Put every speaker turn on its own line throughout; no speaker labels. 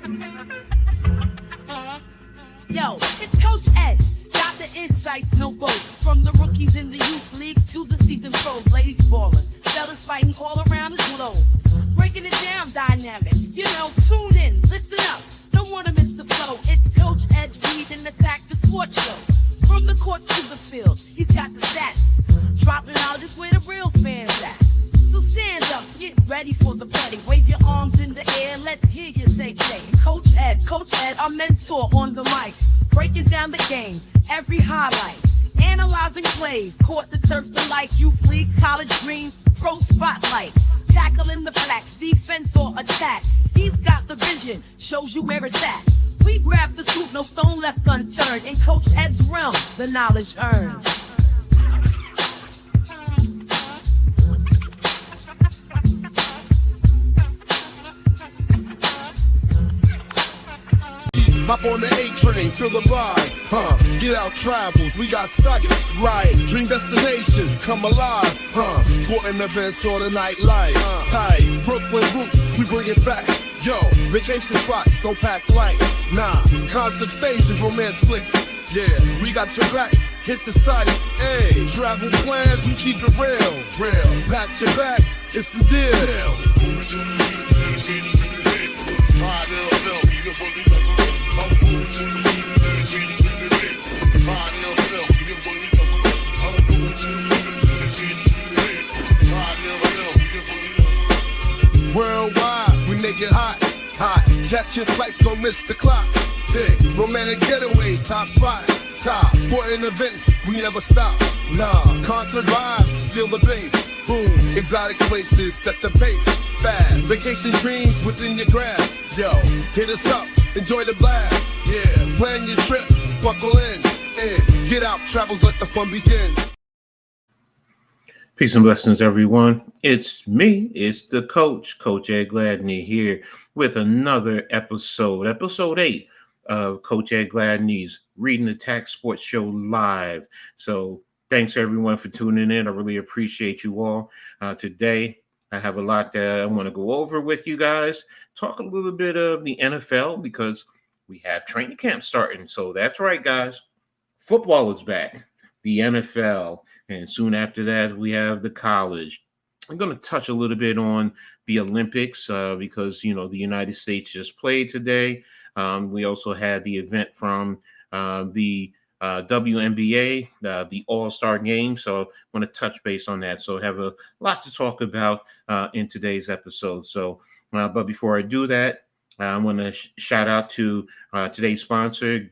Yo, it's Coach Ed. Got the insights, no boats. From the rookies in the youth leagues to the seasoned pros. Ladies ballin', fellas fighting all around the globe. Breaking it down dynamic. You know, tune in, listen up. Don't wanna miss the flow. It's Coach Ed Reed and Attack the Sports Show. From the courts to the field, he's got the stats. Dropping out is where the real fans at. So stand up, get ready for the play. Wave your arms in the air, let's hear you say. Coach Ed, our mentor on the mic. Breaking down the game, every highlight. Analyzing plays, court the turf the like. Youth leagues, college dreams, pro spotlight. Tackling the facts, defense or attack. He's got the vision, shows you where it's at. We grab the scoop, no stone left unturned. In Coach Ed's realm, the knowledge earned.
Hop on the A train, feel the vibe, Get out travels, we got sights, right? Dream destinations, come alive, Sporting events or the nightlife, tight. Brooklyn roots, we bring it back. Yo, vacation spots, don't pack light. Nah, concert stages, romance flicks. Yeah, we got your back. Hit the site, ayy. Travel plans, we keep it real. Pack your bags, it's the deal. Worldwide, we make it hot. Catch your flights, don't miss the clock. Tick, romantic getaways, top spots. Top sporting events, we never stop. Nah, concert vibes, feel the bass. Boom, exotic places, set the pace. Fast, vacation dreams within your grasp. Yo, hit us up, enjoy the blast. Yeah, plan your trip, buckle in. Get out, travels, let the fun begin.
Peace and blessings, everyone. It's me, it's the coach, Coach Ed Gladney, here with another episode 8 of Coach Ed Gladney's Reading Attack Sports Show Live. So thanks, everyone, for tuning in. I really appreciate you all. Today, I have a lot that I want to go over with you guys. Talk a little bit of the NFL because we have training camp starting. So that's right, guys. Football is back. The NFL, and soon after that, we have the college. I'm going to touch a little bit on the Olympics because, you know, the United States just played today. We also had the event from the WNBA, the All-Star Game. So I want to touch base on that. So I have a lot to talk about in today's episode. So, but before I do that, I want to shout out to today's sponsor,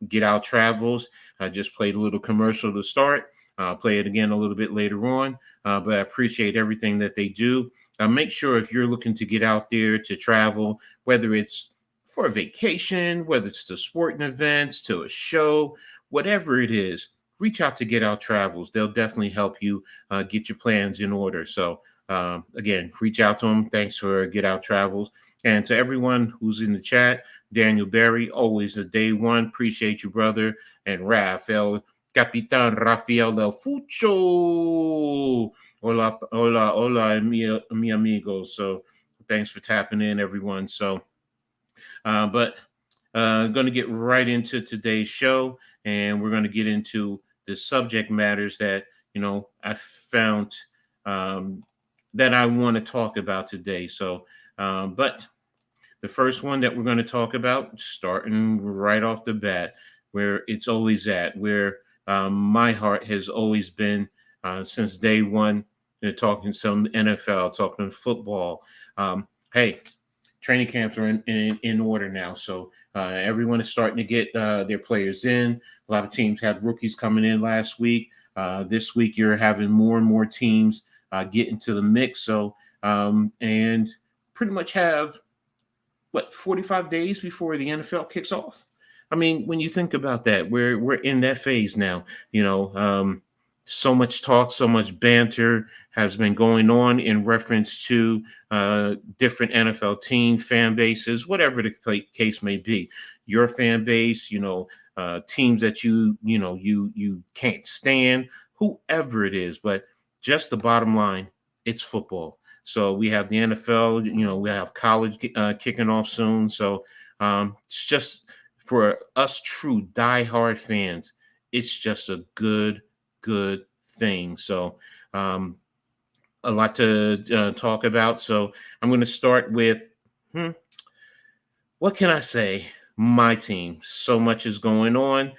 Get Out Travels. I just played a little commercial to start. I'll play it again a little bit later on, but I appreciate everything that they do. Make sure if you're looking to get out there to travel, whether it's for a vacation, whether it's to sporting events, to a show, whatever it is, reach out to Get Out Travels. They'll definitely help you get your plans in order. So again, reach out to them. Thanks for Get Out Travels. And to everyone who's in the chat, Daniel Berry, always a day one. Appreciate you, brother. And Rafael, Capitan Rafael Del Fucho. Hola, mi amigo. So thanks for tapping in, everyone. So, but I'm going to get right into today's show, and we're going to get into the subject matters that, you know, I found that I want to talk about today. So, but the first one that we're going to talk about, starting right off the bat, where it's always at, where my heart has always been since day one, talking some NFL, talking football. Hey, training camps are in order now. So everyone is starting to get their players in. A lot of teams had rookies coming in last week. This week, you're having more and more teams get into the mix. So, and pretty much have, 45 days before the NFL kicks off? I mean, when you think about that, we're in that phase now. You know, so much talk, so much banter has been going on in reference to different NFL team fan bases, whatever the case may be. Your fan base, you know, teams that you can't stand, whoever it is. But just the bottom line, it's football. So we have the NFL, we have college kicking off soon. So it's just for us true diehard fans, it's just a good thing. So a lot to talk about. So I'm going to start with what can I say? My team. So much is going on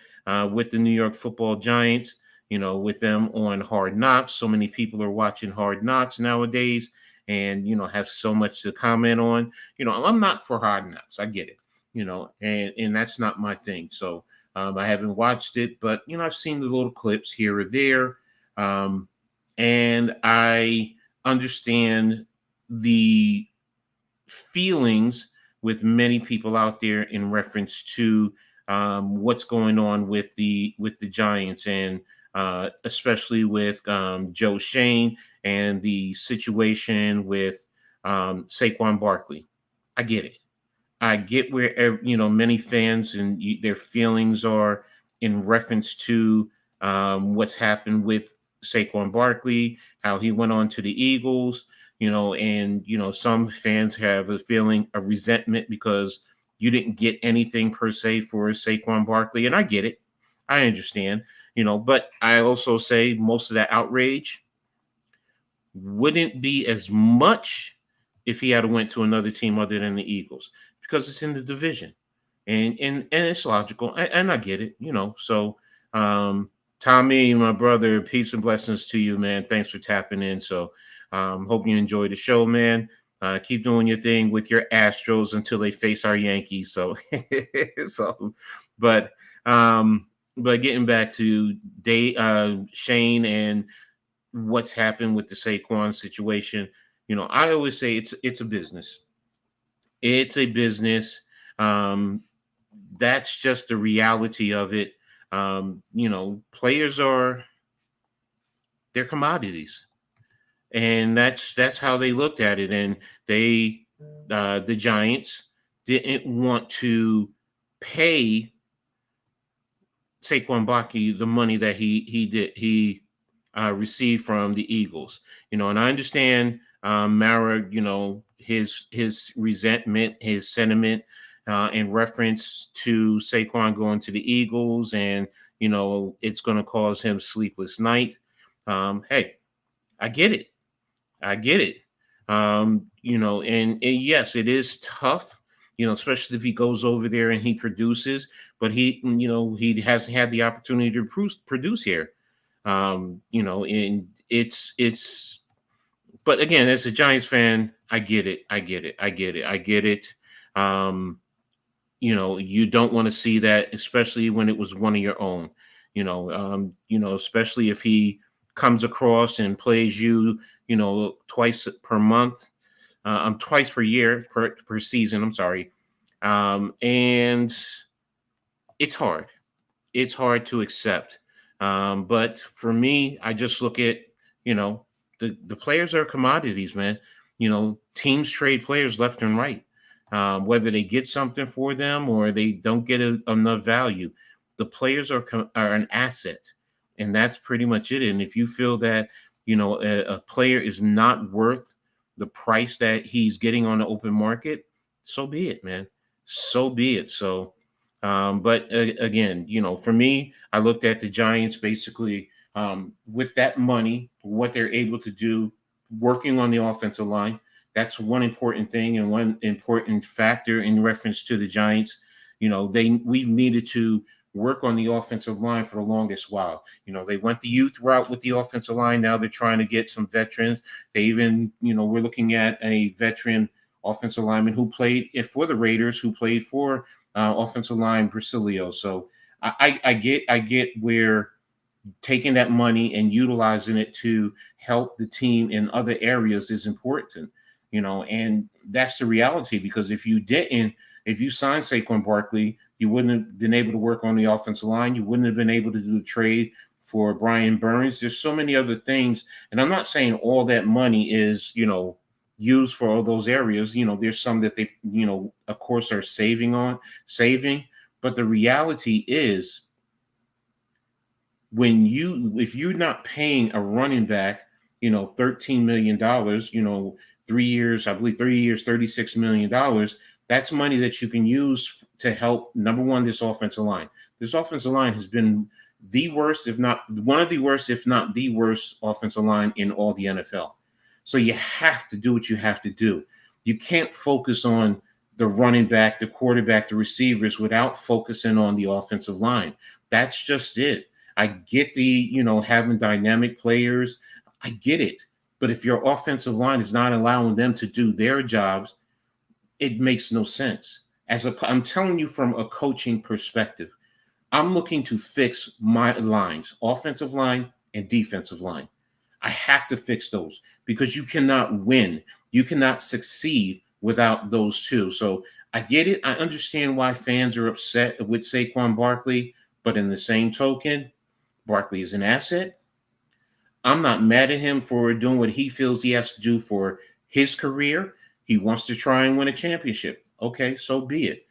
with the New York Football Giants. With them on Hard Knocks, so many people are watching Hard Knocks nowadays, and have so much to comment on. I'm not for Hard Knocks. I get it. And that's not my thing. So I haven't watched it, but I've seen the little clips here or there, and I understand the feelings with many people out there in reference to what's going on with the Giants, and especially with Joe Shane and the situation with Saquon Barkley. I get it. I get where many fans and their feelings are in reference to what's happened with Saquon Barkley, how he went on to the Eagles. And some fans have a feeling of resentment because you didn't get anything per se for Saquon Barkley, and I get it. I understand. But I also say most of that outrage wouldn't be as much if he had went to another team other than the Eagles, because it's in the division, and it's logical, and I get it. So Tommy, my brother, peace and blessings to you, man. Thanks for tapping in. So hope you enjoy the show, man. Keep doing your thing with your Astros until they face our Yankees. So but getting back to Shane and what's happened with the Saquon situation, I always say it's a business. It's a business. That's just the reality of it. Players they're commodities, and that's how they looked at it. And they, the Giants, didn't want to pay Saquon Barkley the money that he received from the Eagles. And I understand Mara, his resentment, his sentiment in reference to Saquon going to the Eagles, and it's going to cause him sleepless night. Hey, I get it. And yes, it is tough, especially if he goes over there and he produces, but he hasn't had the opportunity to produce here. And it's, but again, as a Giants fan, I get it. You don't want to see that, especially when it was one of your own, especially if he comes across and plays you, twice per month, twice per year, per season. I'm sorry. And it's hard. It's hard to accept. But for me, I just look at, the players are commodities, man. Teams trade players left and right, whether they get something for them or they don't get enough value. The players are an asset, and that's pretty much it. And if you feel that, a player is not worth the price that he's getting on the open market, so be it, man. So be it. So, but again, for me, I looked at the Giants basically with that money, what they're able to do, working on the offensive line. That's one important thing and one important factor in reference to the Giants. We've needed to work on the offensive line for the longest while. They went the youth route with the offensive line. Now they're trying to get some veterans. They even, we're looking at a veteran offensive lineman who played for the Raiders, who played for offensive line Brasilio. So I get where taking that money and utilizing it to help the team in other areas is important, and that's the reality, because if you signed Saquon Barkley, you wouldn't have been able to work on the offensive line. You wouldn't have been able to do the trade for Brian Burns. There's so many other things. And I'm not saying all that money is, used for all those areas. There's some that they, of course, are saving. But the reality is, if you're not paying a running back, $13 million, 3 years, I believe 3 years, $36 million. That's money that you can use to help, number one, this offensive line. This offensive line has been the worst, if not one of the worst, if not the worst offensive line in all the NFL. So you have to do what you have to do. You can't focus on the running back, the quarterback, the receivers without focusing on the offensive line. That's just it. I get the, having dynamic players. I get it. But if your offensive line is not allowing them to do their jobs, it makes no sense. I'm telling you from a coaching perspective, I'm looking to fix my lines, offensive line and defensive line. I have to fix those because you cannot win. You cannot succeed without those two. So I get it. I understand why fans are upset with Saquon Barkley, but in the same token, Barkley is an asset. I'm not mad at him for doing what he feels he has to do for his career. He wants to try and win a championship. Okay, so be it.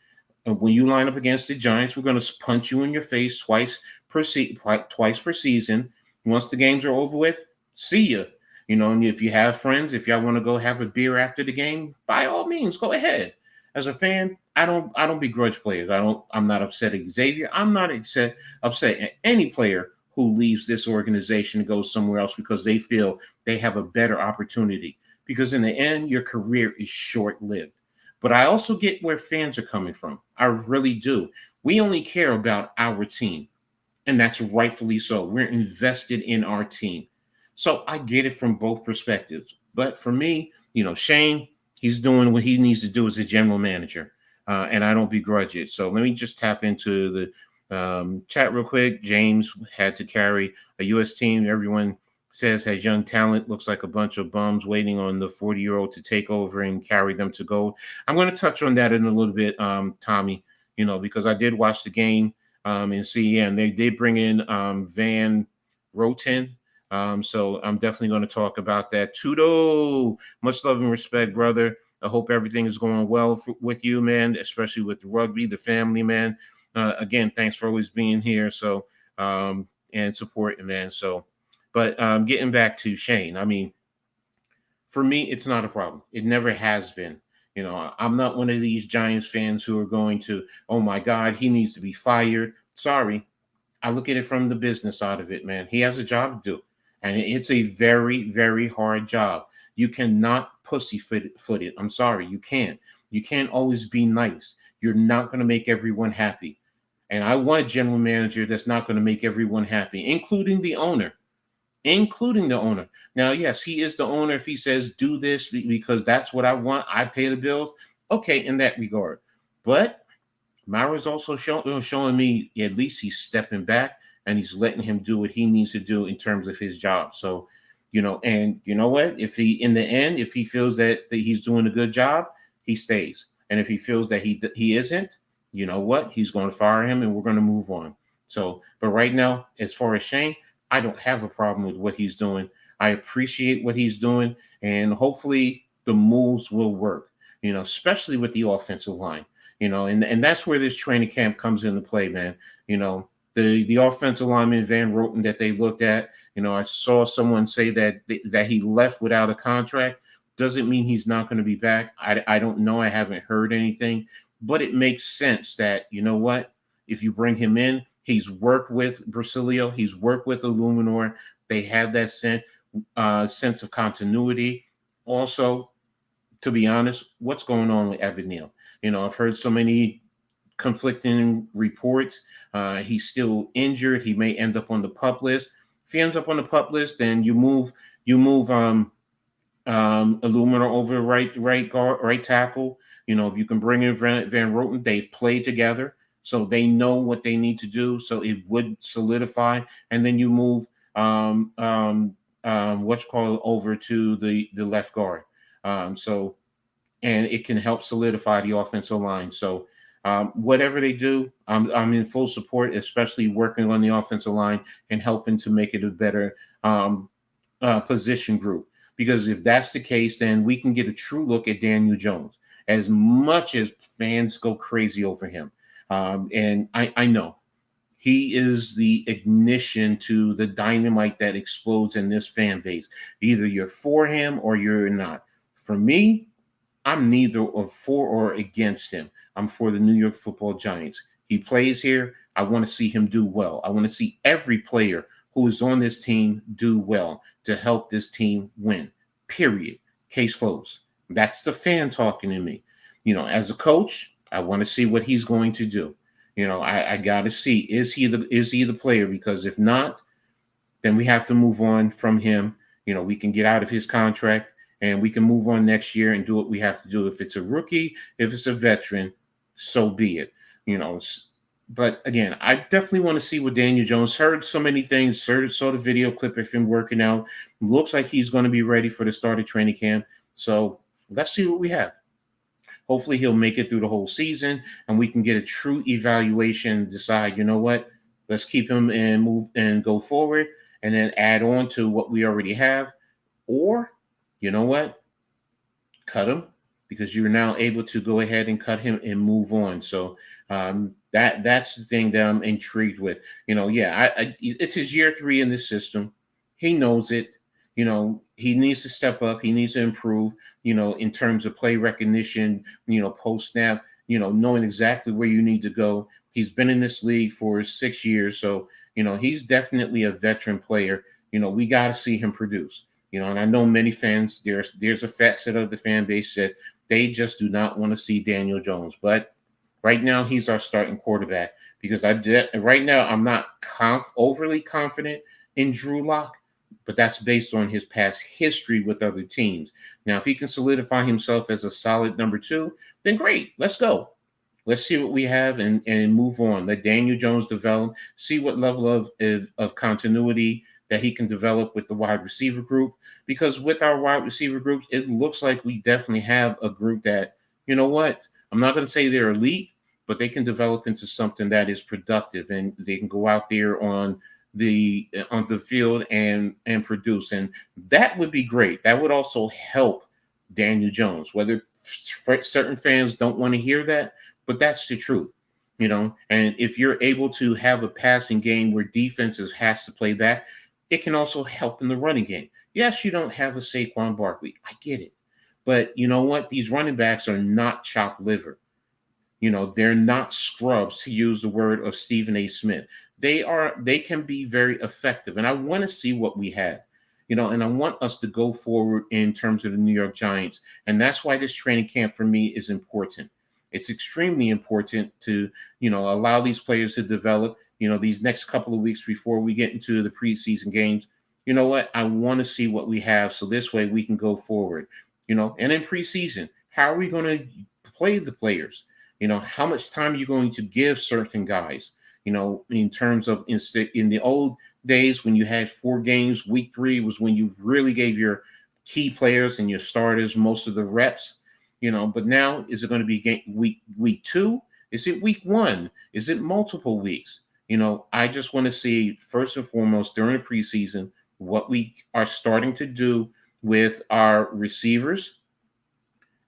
And when you line up against the Giants, we're going to punch you in your face twice per season. Once the games are over with, see ya. And if you have friends, if y'all want to go have a beer after the game, by all means, go ahead. As a fan, I don't begrudge players. I'm not upset at Xavier. I'm not upset at any player who leaves this organization and goes somewhere else because they feel they have a better opportunity. Because in the end, your career is short-lived. But I also get where fans are coming from. I really do. We only care about our team, and that's rightfully so. We're invested in our team. So I get it from both perspectives. But for me, Shane, he's doing what he needs to do as a general manager, and I don't begrudge it. So let me just tap into the chat real quick. James had to carry a U.S. team. Everyone says has young talent, looks like a bunch of bums waiting on the 40-year-old to take over and carry them to gold. I'm going to touch on that in a little bit, Tommy, because I did watch the game and see, and they did bring in Van Roten. So I'm definitely going to talk about that. Tudo, much love and respect, brother. I hope everything is going well with you, man, especially with the rugby, the family, man. Again, thanks for always being here. So, and supporting, man. So, but getting back to Shane, I mean, for me, it's not a problem. It never has been. I'm not one of these Giants fans who are going to, oh my God, he needs to be fired. Sorry. I look at it from the business side of it, man. He has a job to do. And it's a very, very hard job. You cannot pussyfoot it. I'm sorry, you can't. You can't always be nice. You're not going to make everyone happy. And I want a general manager that's not going to make everyone happy, including the owner. Now, yes, he is the owner. If he says, do this because that's what I want, I pay the bills. Okay, in that regard. But Myra's also showing me at least he's stepping back and he's letting him do what he needs to do in terms of his job. So, and you know what? If he, in the end, if he feels that he's doing a good job, he stays. And if he feels that he isn't, you know what? He's going to fire him and we're going to move on. So, but right now, as far as Shane, I don't have a problem with what he's doing. I appreciate what he's doing, and hopefully the moves will work, especially with the offensive line, and that's where this training camp comes into play, man. The offensive lineman Van Roten that they looked at, I saw someone say that he left without a contract. Doesn't mean he's not going to be back. I don't know. I haven't heard anything, but it makes sense that, if you bring him in, he's worked with Bracilio. He's worked with Illuminor. They have that sense of continuity. Also, to be honest, what's going on with Evan Neal? I've heard so many conflicting reports. He's still injured. He may end up on the PUP list. If he ends up on the PUP list, then you move Illuminor over right guard, right tackle. If you can bring in Van Roten, they play together. So they know what they need to do. So it would solidify, and then you move over to the left guard. And it can help solidify the offensive line. So whatever they do, I'm in full support, especially working on the offensive line and helping to make it a better position group. Because if that's the case, then we can get a true look at Daniel Jones. As much as fans go crazy over him. And I know he is the ignition to the dynamite that explodes in this fan base. Either you're for him or you're not. For me, I'm neither of for or against him. I'm for the New York Football Giants. He plays here. I want to see him do well. I want to see every player who is on this team do well to help this team win. Period. Case closed. That's the fan talking to me. As a coach, I want to see what he's going to do. I got to see, is he the player? Because if not, then we have to move on from him. We can get out of his contract and we can move on next year and do what we have to do. If it's a rookie, if it's a veteran, so be it. But again, I definitely want to see what Daniel Jones. Heard so many things. Saw the video clip of him working out. Looks like he's going to be ready for the start of training camp. So let's see what we have. Hopefully he'll make it through the whole season and we can get a true evaluation, decide, let's keep him and move and go forward and then add on to what we already have. Or, cut him, because you're now able to go ahead and cut him and move on. So that's the thing that I'm intrigued with. It's his year 3 in this system. He knows it. He needs to step up. He needs to improve, in terms of play recognition, post snap, knowing exactly where you need to go. He's been in this league for 6 years. So, he's definitely a veteran player. We got to see him produce. And I know many fans, there's a facet of the fan base that they just do not want to see Daniel Jones. But right now, he's our starting quarterback because right now I'm not overly confident in Drew Lock, but that's based on his past history with other teams. Now, if he can solidify himself as a solid number 2, then great. Let's go. Let's see what we have and move on. Let Daniel Jones develop, see what level of continuity that he can develop with the wide receiver group. Because with our wide receiver group, it looks like we definitely have a group that, I'm not going to say they're elite, but they can develop into something that is productive and they can go out there on the field and produce. And that would be great. That would also help Daniel Jones, whether certain fans don't want to hear that, but that's the truth. And if you're able to have a passing game where defenses has to play back, it can also help in the running game. Yes, you don't have a Saquon Barkley. I get it. But you know what? These running backs are not chopped liver. They're not scrubs, to use the word of Stephen A. Smith. They can be very effective. And I want to see what we have, and I want us to go forward in terms of the New York Giants. And that's why this training camp for me is important. It's extremely important to, allow these players to develop, these next couple of weeks before we get into the preseason games. You know what? I want to see what we have. So this way we can go forward, and in preseason, how are we going to play the players? How much time are you going to give certain guys? In terms of in the old days when you had 4 games, week 3 was when you really gave your key players and your starters most of the reps. But now is it going to be week 2? Is it week 1? Is it multiple weeks? I just want to see first and foremost during the preseason what we are starting to do with our receivers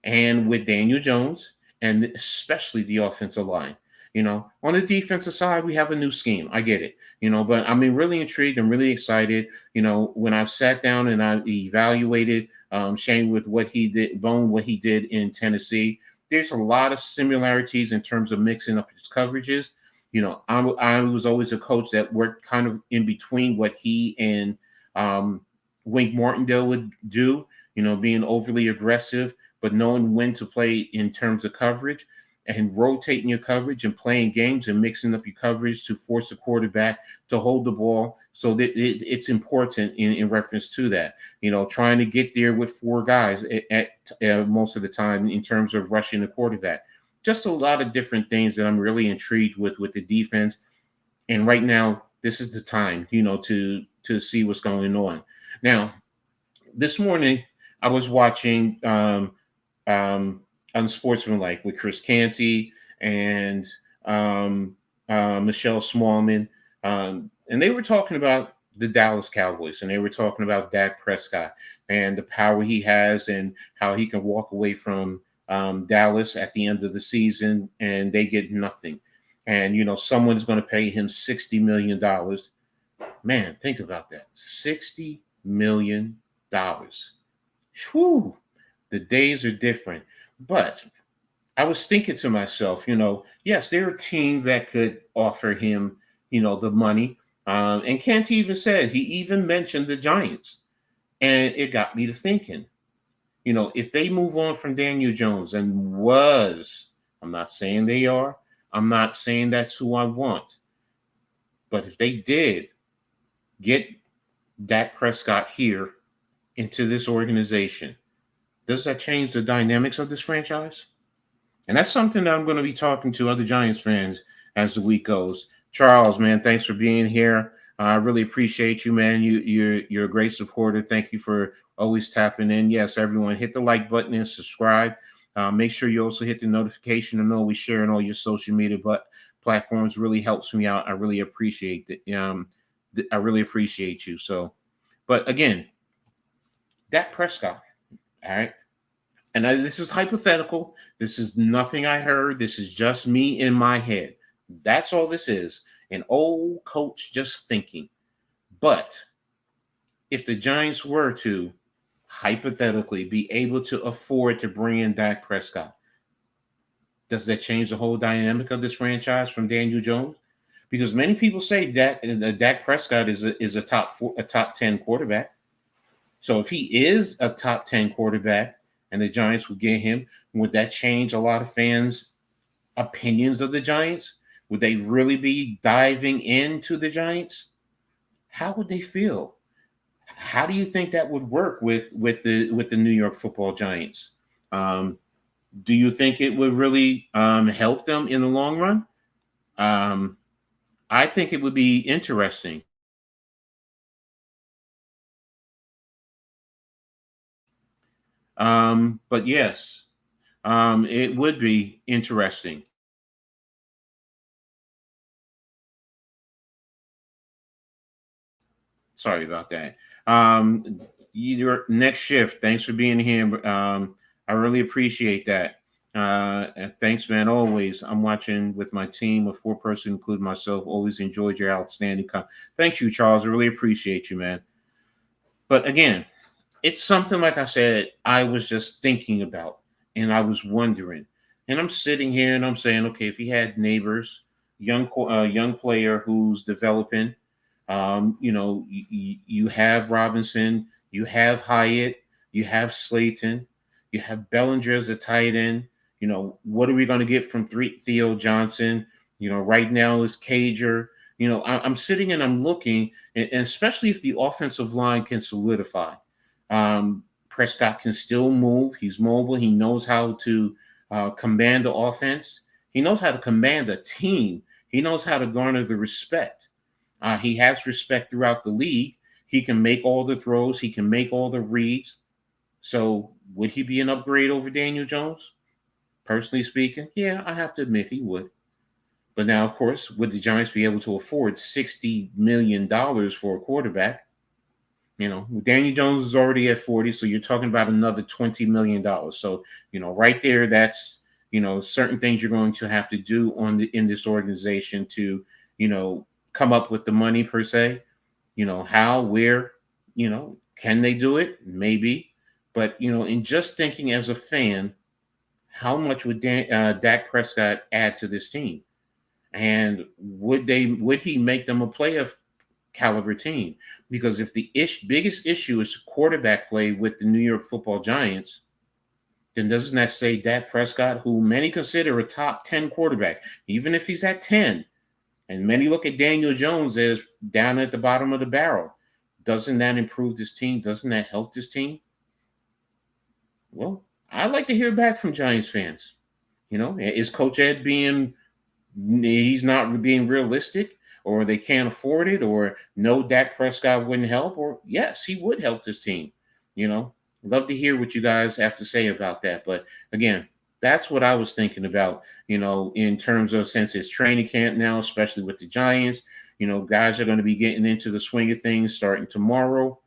and with Daniel Jones and especially the offensive line. On the defensive side, we have a new scheme. I get it, but I'm really intrigued and really excited. When I've sat down and I evaluated Shane with what he did in Tennessee, there's a lot of similarities in terms of mixing up his coverages. I was always a coach that worked kind of in between what he and Wink Martindale would do, being overly aggressive, but knowing when to play in terms of coverage and rotating your coverage and playing games and mixing up your coverage to force the quarterback to hold the ball. So that it's important in reference to that, trying to get there with 4 guys at most of the time in terms of rushing the quarterback. Just a lot of different things that I'm really intrigued with the defense. And right now, this is the time, to see what's going on. Now, this morning, I was watching Unsportsmanlike with Chris Canty and Michelle Smallman. And they were talking about the Dallas Cowboys, and they were talking about Dak Prescott and the power he has and how he can walk away from Dallas at the end of the season and they get nothing. And, someone's going to pay him $60 million. Man, think about that. $60 million. Whew. The days are different. But I was thinking to myself, yes, there are teams that could offer him, the money. And Kent even said, he even mentioned the Giants. And it got me to thinking, if they move on from Daniel Jones I'm not saying they are, I'm not saying that's who I want. But if they did get Dak Prescott here into this organization, does that change the dynamics of this franchise? And that's something that I'm going to be talking to other Giants fans as the week goes. Charles, man, thanks for being here. I really appreciate you, man. You're a great supporter. Thank you for always tapping in. Yes, everyone, hit the like button and subscribe. Make sure you also hit the notification to know we share on all your social media platforms. Really helps me out. I really appreciate it. I really appreciate you. So, but again, Dak Prescott, all right? And this is hypothetical. This is nothing I heard. This is just me in my head. That's all this is. An old coach just thinking. But if the Giants were to hypothetically be able to afford to bring in Dak Prescott, does that change the whole dynamic of this franchise from Daniel Jones? Because many people say that Dak Prescott is a top 10 quarterback. So if he is a top 10 quarterback and the Giants would get him, would that change a lot of fans' opinions of the Giants? Would they really be diving into the Giants? How would they feel? How do you think that would work with the New York Football Giants? Do you think it would really help them in the long run? I think it would be interesting. But yes, it would be interesting. Sorry about that. Your next shift. Thanks for being here. I really appreciate that. And thanks, man. Always. I'm watching with my team, a 4-person, including myself. Always enjoyed your outstanding Thank you, Charles. I really appreciate you, man. But again, it's something, like I said, I was just thinking about and I was wondering. And I'm sitting here and I'm saying, okay, if he had Neighbors, young player who's developing, you have Robinson, you have Hyatt, you have Slayton, you have Bellinger as a tight end. What are we going to get from Theo Johnson? Right now is Cager. I'm sitting and I'm looking, and especially if the offensive line can solidify. Prescott can still move. He's mobile. He knows how to command the offense. He knows how to command a team. He knows how to garner the respect. He has respect throughout the league. He can make all the throws. He can make all the reads. So would he be an upgrade over Daniel Jones? Personally speaking, yeah, I have to admit he would. But now, of course, would the Giants be able to afford $60 million for a quarterback? Daniel Jones is already at 40, so you're talking about another $20 million. So, right there, that's, certain things you're going to have to do in this organization to, come up with the money per se. How, where, can they do it? Maybe. But, in just thinking as a fan, how much would Dak Prescott add to this team? And would he make them a playoff caliber team? Because if the biggest issue is quarterback play with the New York Football Giants, then doesn't that say Dak Prescott, who many consider a top 10 quarterback, even if he's at 10, and many look at Daniel Jones as down at the bottom of the barrel, doesn't that improve this team? Doesn't that help this team? Well, I'd like to hear back from Giants fans. Is Coach Ed he's not being realistic, or they can't afford it, or no, Dak Prescott wouldn't help, or yes, he would help this team? Love to hear what you guys have to say about that. But again, that's what I was thinking about, in terms of, since it's training camp now, especially with the Giants, guys are going to be getting into the swing of things starting tomorrow.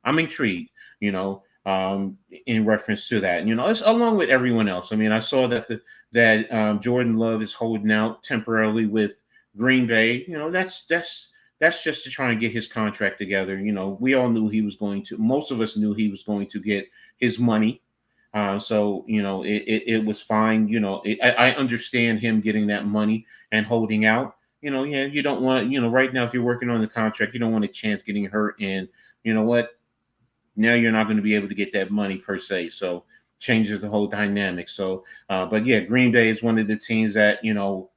I'm intrigued, in reference to that. It's along with everyone else. I mean, I saw that Jordan Love is holding out temporarily with Green Bay. That's just to try and get his contract together. We all knew most of us knew he was going to get his money. So it was fine. I understand him getting that money and holding out. Yeah, you don't want, right now, if you're working on the contract, you don't want a chance getting hurt. And you know what? Now you're not going to be able to get that money per se. So changes the whole dynamic. So, but yeah, Green Bay is one of the teams that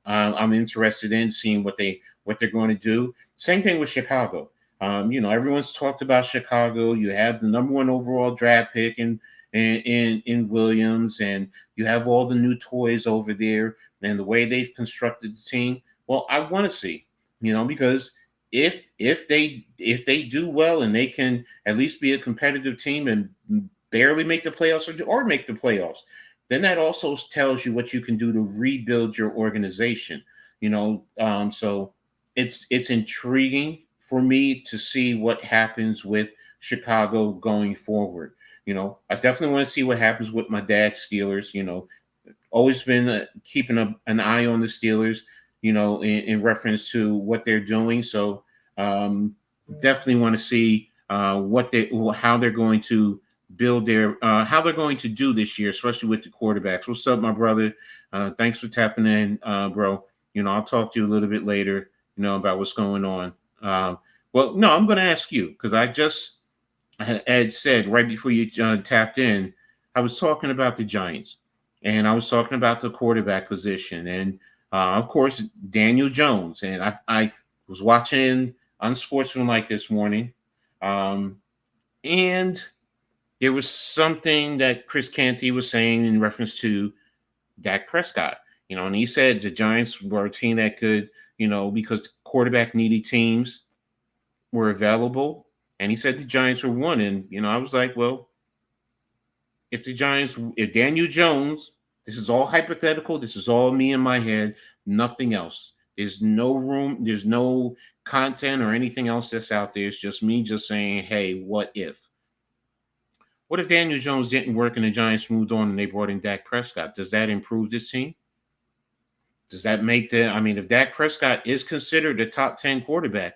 I'm interested in seeing what they're going to do. Same thing with Chicago. Everyone's talked about Chicago. You have the number 1 overall draft pick in Williams, and you have all the new toys over there, and the way they've constructed the team. Well, I want to see, because if they do well and they can at least be a competitive team and barely make the playoffs or make the playoffs, then that also tells you what you can do to rebuild your organization. So it's intriguing for me to see what happens with Chicago going forward. I definitely want to see what happens with my dad's Steelers. Always been keeping an eye on the Steelers, in reference to what they're doing. So definitely want to see how they're going to build how they're going to do this year, especially with the quarterbacks. What's up, my brother? Thanks for tapping in, bro. I'll talk to you a little bit later, about what's going on. Well, no, I'm going to ask you, because I had said right before you tapped in, I was talking about the Giants, and I was talking about the quarterback position, and of course, Daniel Jones. And I was watching Unsportsmanlike this morning, and there was something that Chris Canty was saying in reference to Dak Prescott. And he said the Giants were a team that could, because quarterback needy teams were available. And he said the Giants were one. And, I was like, well, if Daniel Jones, this is all hypothetical, this is all me in my head, nothing else. There's no room, there's no content or anything else that's out there. It's just me just saying, hey, what if? What if Daniel Jones didn't work and the Giants moved on and they brought in Dak Prescott? Does that improve this team? Does that make if Dak Prescott is considered a top 10 quarterback,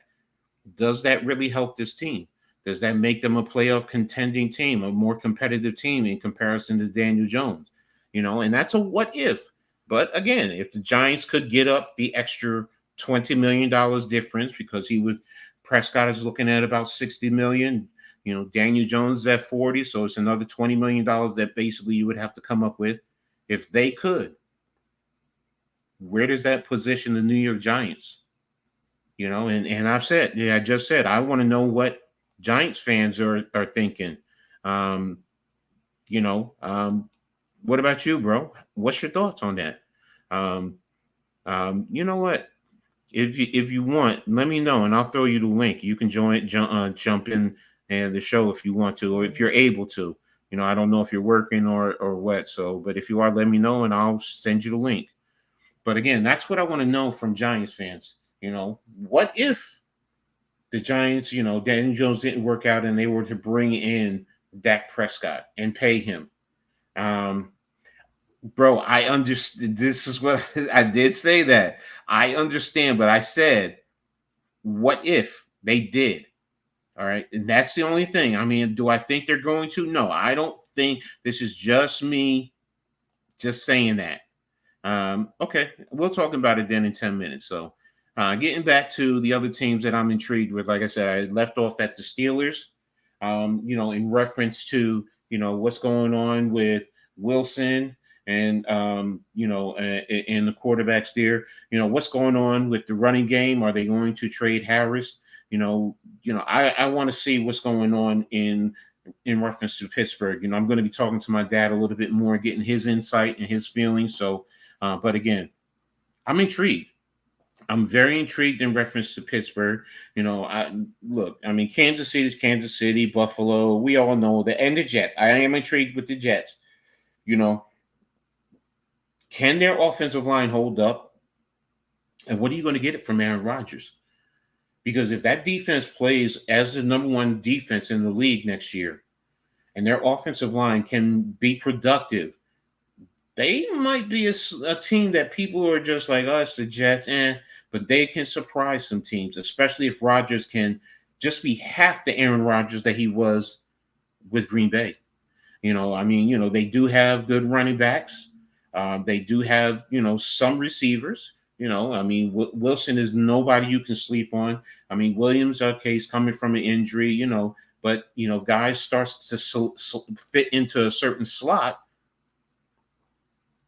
does that really help this team? Does that make them a playoff contending team, a more competitive team in comparison to Daniel Jones? And that's a what if. But again, if the Giants could get up the extra $20 million difference, because Prescott is looking at about $60 million, Daniel Jones is at 40, so it's another $20 million that basically you would have to come up with. If they could, where does that position the New York Giants? And I've said, I just said, I want to know what Giants fans are thinking. What about you, bro? What's your thoughts on that? You know what? If you want, let me know and I'll throw you the link. You can jump in and the show if you want to, or if you're able to. I don't know if you're working or what. So, but if you are, let me know and I'll send you the link. But again, that's what I want to know from Giants fans. What if the Giants, Daniel Jones didn't work out and they were to bring in Dak Prescott and pay him? Bro, I understand. This is what I did say that. I understand, but I said, what if they did? All right. And that's the only thing. Do I think they're going to? No, I don't think. This is just me just saying that. Okay. We'll talk about it then in 10 minutes. So getting back to the other teams that I'm intrigued with, like I said, I left off at the Steelers, in reference to, what's going on with Wilson and, and the quarterbacks there. What's going on with the running game? Are they going to trade Harris? I want to see what's going on in reference to Pittsburgh. I'm going to be talking to my dad a little bit more, getting his insight and his feelings. So, but again, I'm intrigued. I'm very intrigued in reference to Pittsburgh. Kansas City is Kansas City, Buffalo. We all know that, and the Jets. I am intrigued with the Jets. Can their offensive line hold up? And what are you going to get it from Aaron Rodgers? Because if that defense plays as the number 1 defense in the league next year, and their offensive line can be productive, they might be a team that people are just like, oh, it's the Jets, but they can surprise some teams, especially if Rodgers can just be half the Aaron Rodgers that he was with Green Bay. I mean, they do have good running backs. They do have, some receivers. I mean, Wilson is nobody you can sleep on. I mean, Williams, okay, he's coming from an injury, but, guys starts to fit into a certain slot,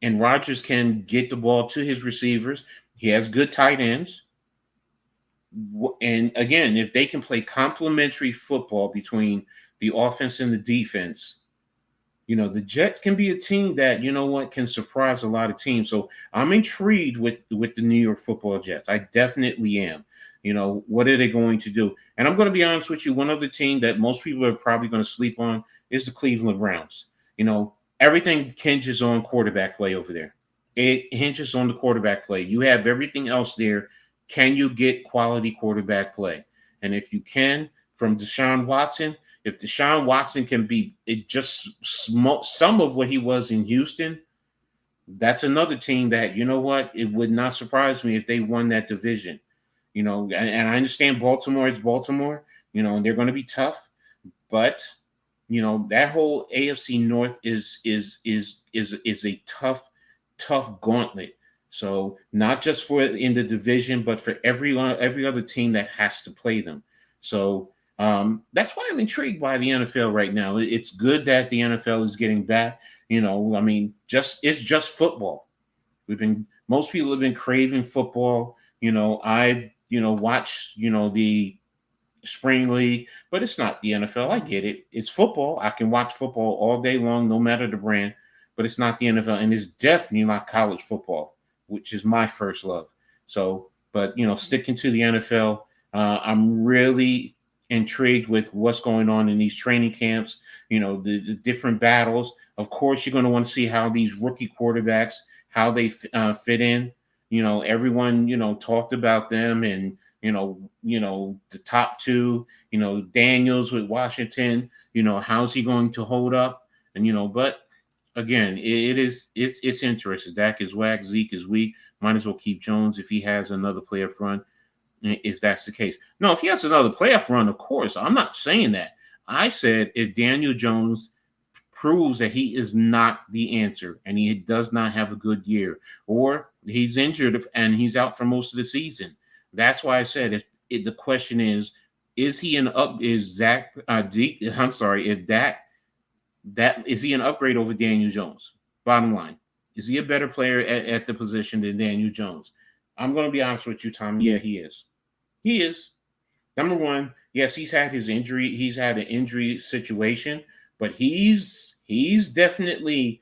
and Rodgers can get the ball to his receivers. He has good tight ends. And again, if they can play complementary football between the offense and the defense, the Jets can be a team that, can surprise a lot of teams. So I'm intrigued with the New York Football Jets. I definitely am. What are they going to do? And I'm going to be honest with you. One other team that most people are probably going to sleep on is the Cleveland Browns. Everything hinges on quarterback play over there. It hinges on the quarterback play. You have everything else there. Can you get quality quarterback play? And if you can, from Deshaun Watson, if Deshaun Watson can be some of what he was in Houston, that's another team that, it would not surprise me if they won that division. And I understand Baltimore is Baltimore, and they're going to be tough, but that whole AFC North is a tough gauntlet. So not just for in the division, but for every other team that has to play them. So that's why I'm intrigued by the NFL right now. It's good that the NFL is getting back. I mean, it's just football. Most people have been craving football. I've watched the spring league, but it's not the NFL. I get it. It's football. I can watch football all day long, no matter the brand. But it's not the NFL, and it's definitely not college football, which is my first love. So, but sticking to the NFL, I'm really intrigued with what's going on in these training camps, the different battles. Of course, you're going to want to see how these rookie quarterbacks, how they fit in. Everyone, talked about them, and, the top two, Daniels with Washington, how's he going to hold up? And, but again, it's interesting. Dak is whack, Zeke is weak. Might as well keep Jones if he has another playoff run, if that's the case. No, if he has another playoff run, of course. I'm not saying that. I said if Daniel Jones proves that he is not the answer and he does not have a good year, or he's injured and he's out for most of the season. That's why I said if the question is he if Dak, that is he an upgrade over Daniel Jones? Bottom line, is he a better player at the position than Daniel Jones? I'm going to be honest with you, Tommy. Yeah, he is. He is. Number one, yes, he's had his injury. He's had an injury situation, but he's definitely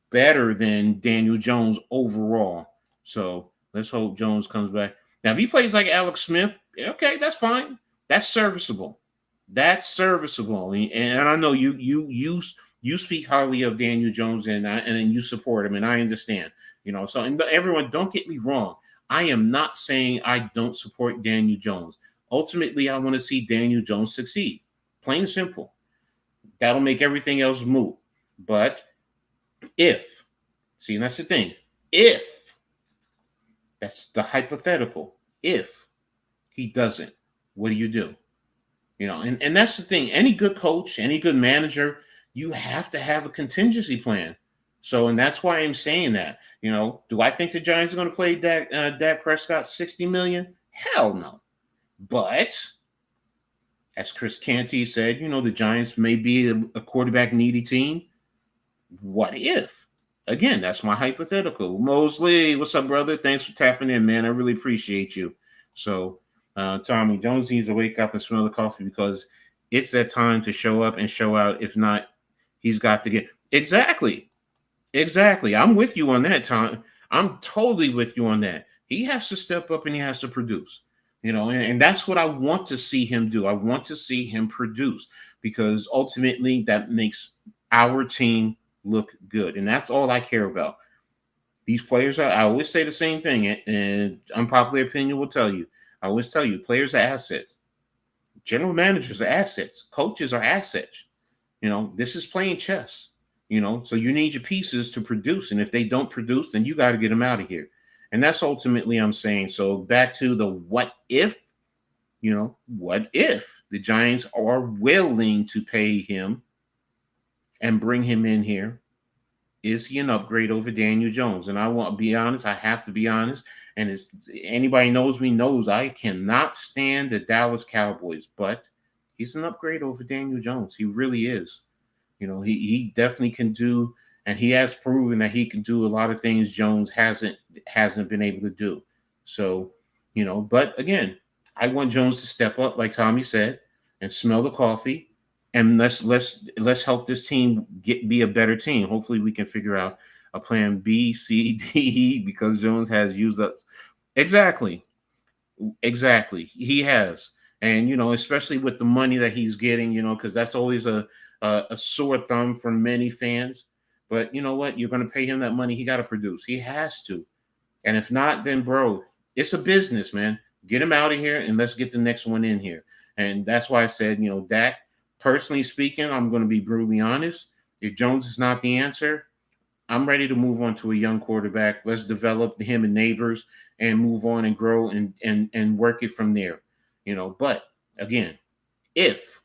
better than Daniel Jones overall. So let's hope Jones comes back. Now, if he plays like Alex Smith, okay, that's fine. That's serviceable. That's serviceable. And I know you speak highly of Daniel Jones, and you support him, and I understand. So and everyone, don't get me wrong. I am not saying I don't support Daniel Jones. Ultimately, I want to see Daniel Jones succeed. Plain and simple. That'll make everything else moot. But and that's the thing. That's the hypothetical. If he doesn't, what do you do? And that's the thing. Any good coach, any good manager, you have to have a contingency plan. So, and that's why I'm saying that. Do I think the Giants are going to play Dak Prescott $60 million? Hell no. But as Chris Canty said, the Giants may be a quarterback needy team. What if? Again, that's my hypothetical. Mosley, what's up, brother? Thanks for tapping in, man. I really appreciate you. So, Tommy Jones needs to wake up and smell the coffee, because it's that time to show up and show out. If not, he's got to get exactly. I'm with you on that, Tom. I'm totally with you on that. He has to step up and he has to produce. And that's what I want to see him do. I want to see him produce, because ultimately that makes our team look good. And that's all I care about. These players I always say the same thing, and unpopular opinion will tell you. I always tell you, players are assets. General managers are assets. Coaches are assets. This is playing chess. So you need your pieces to produce. And if they don't produce, then you got to get them out of here. And that's ultimately I'm saying. So back to the what if, what if the Giants are willing to pay him and bring him in here, is he an upgrade over Daniel Jones? And I want to be honest. I have to be honest. And as anybody knows me knows I cannot stand the Dallas Cowboys, but he's an upgrade over Daniel Jones. He really is. You know, he definitely can do, and he has proven that he can do a lot of things Jones hasn't been able to do. So, you know, but again, I want Jones to step up, like Tommy said, and smell the coffee. And let's help this team be a better team. Hopefully, we can figure out a plan B, C, D, E, because Jones has used up. Exactly. He has, and you know, especially with the money that he's getting, you know, because that's always a sore thumb for many fans. But you know what? You're going to pay him that money. He got to produce. He has to. And if not, then bro, it's a business, man. Get him out of here, and let's get the next one in here. And that's why I said, you know, Dak. Personally speaking, I'm going to be brutally honest. If Jones is not the answer, I'm ready to move on to a young quarterback. Let's develop him and Neighbors and move on and grow and work it from there. You know, but again, if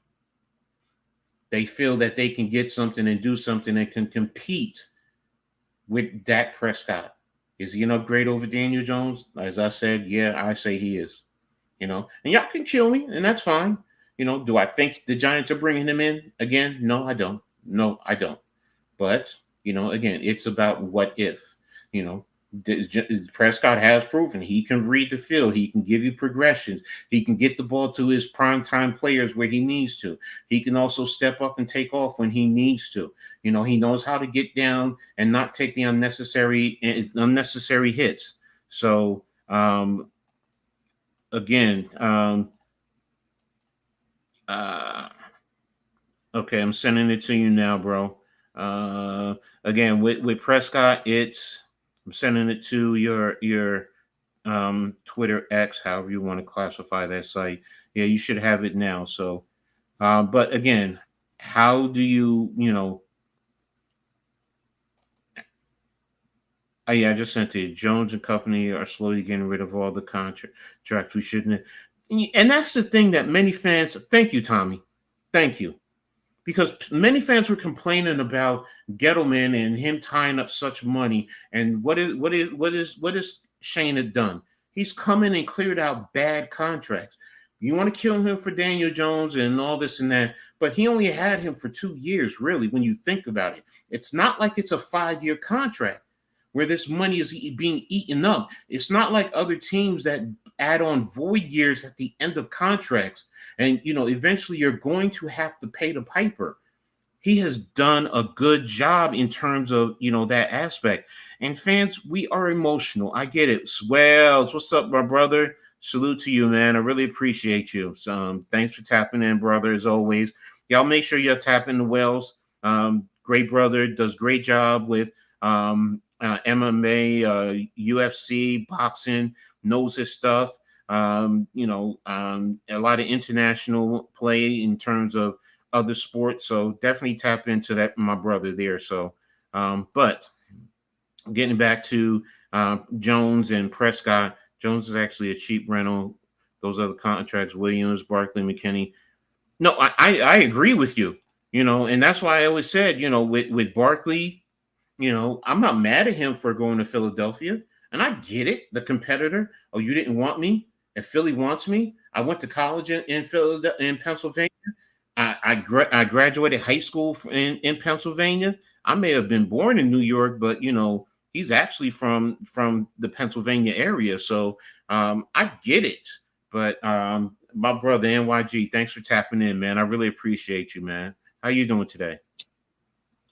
they feel that they can get something and do something that can compete with Dak Prescott, is he an upgrade over Daniel Jones? As I said, yeah, I say he is. You know, and y'all can kill me, and that's fine. You know, do I think the Giants are bringing him in again? No, I don't. But, you know, again, it's about what if. You know, Prescott has proven he can read the field. He can give you progressions. He can get the ball to his primetime players where he needs to. He can also step up and take off when he needs to. You know, he knows how to get down and not take the unnecessary hits. So, again, okay, I'm sending it to you now, bro. Again, with Prescott, I'm sending it to your Twitter X, however you want to classify that site. Yeah, you should have it now. So, but again, how do you know? Yeah, I just sent it. Jones and company are slowly getting rid of all the contracts we shouldn't. And that's the thing that many fans. Thank you, Tommy. Thank you, because many fans were complaining about Gettleman and him tying up such money. And what is Shane done? He's come in and cleared out bad contracts. You want to kill him for Daniel Jones and all this and that, but he only had him for 2 years, really, when you think about it. It's not like it's a 5-year contract where this money is being eaten up. It's not like other teams that add on void years at the end of contracts. And, you know, eventually you're going to have to pay the piper. He has done a good job in terms of, you know, that aspect. And fans, we are emotional. I get it. Swells, what's up, my brother? Salute to you, man. I really appreciate you. So, thanks for tapping in, brother, as always. Y'all make sure you're tapping the Wells. Great brother, does great job with MMA, UFC, boxing, knows his stuff. You know, a lot of international play in terms of other sports. So definitely tap into that, my brother there. So, but getting back to Jones and Prescott, Jones is actually a cheap rental. Those other contracts, Williams, Barkley, McKinney. No, I agree with you, you know, and that's why I always said, you know, with Barkley, you know, I'm not mad at him for going to Philadelphia. And I get it. The competitor. Oh, you didn't want me? And Philly wants me. I went to college in Philadelphia, in Pennsylvania. I graduated high school in Pennsylvania. I may have been born in New York, but, you know, he's actually from the Pennsylvania area. So I get it. But my brother, NYG, thanks for tapping in, man. I really appreciate you, man. How you doing today?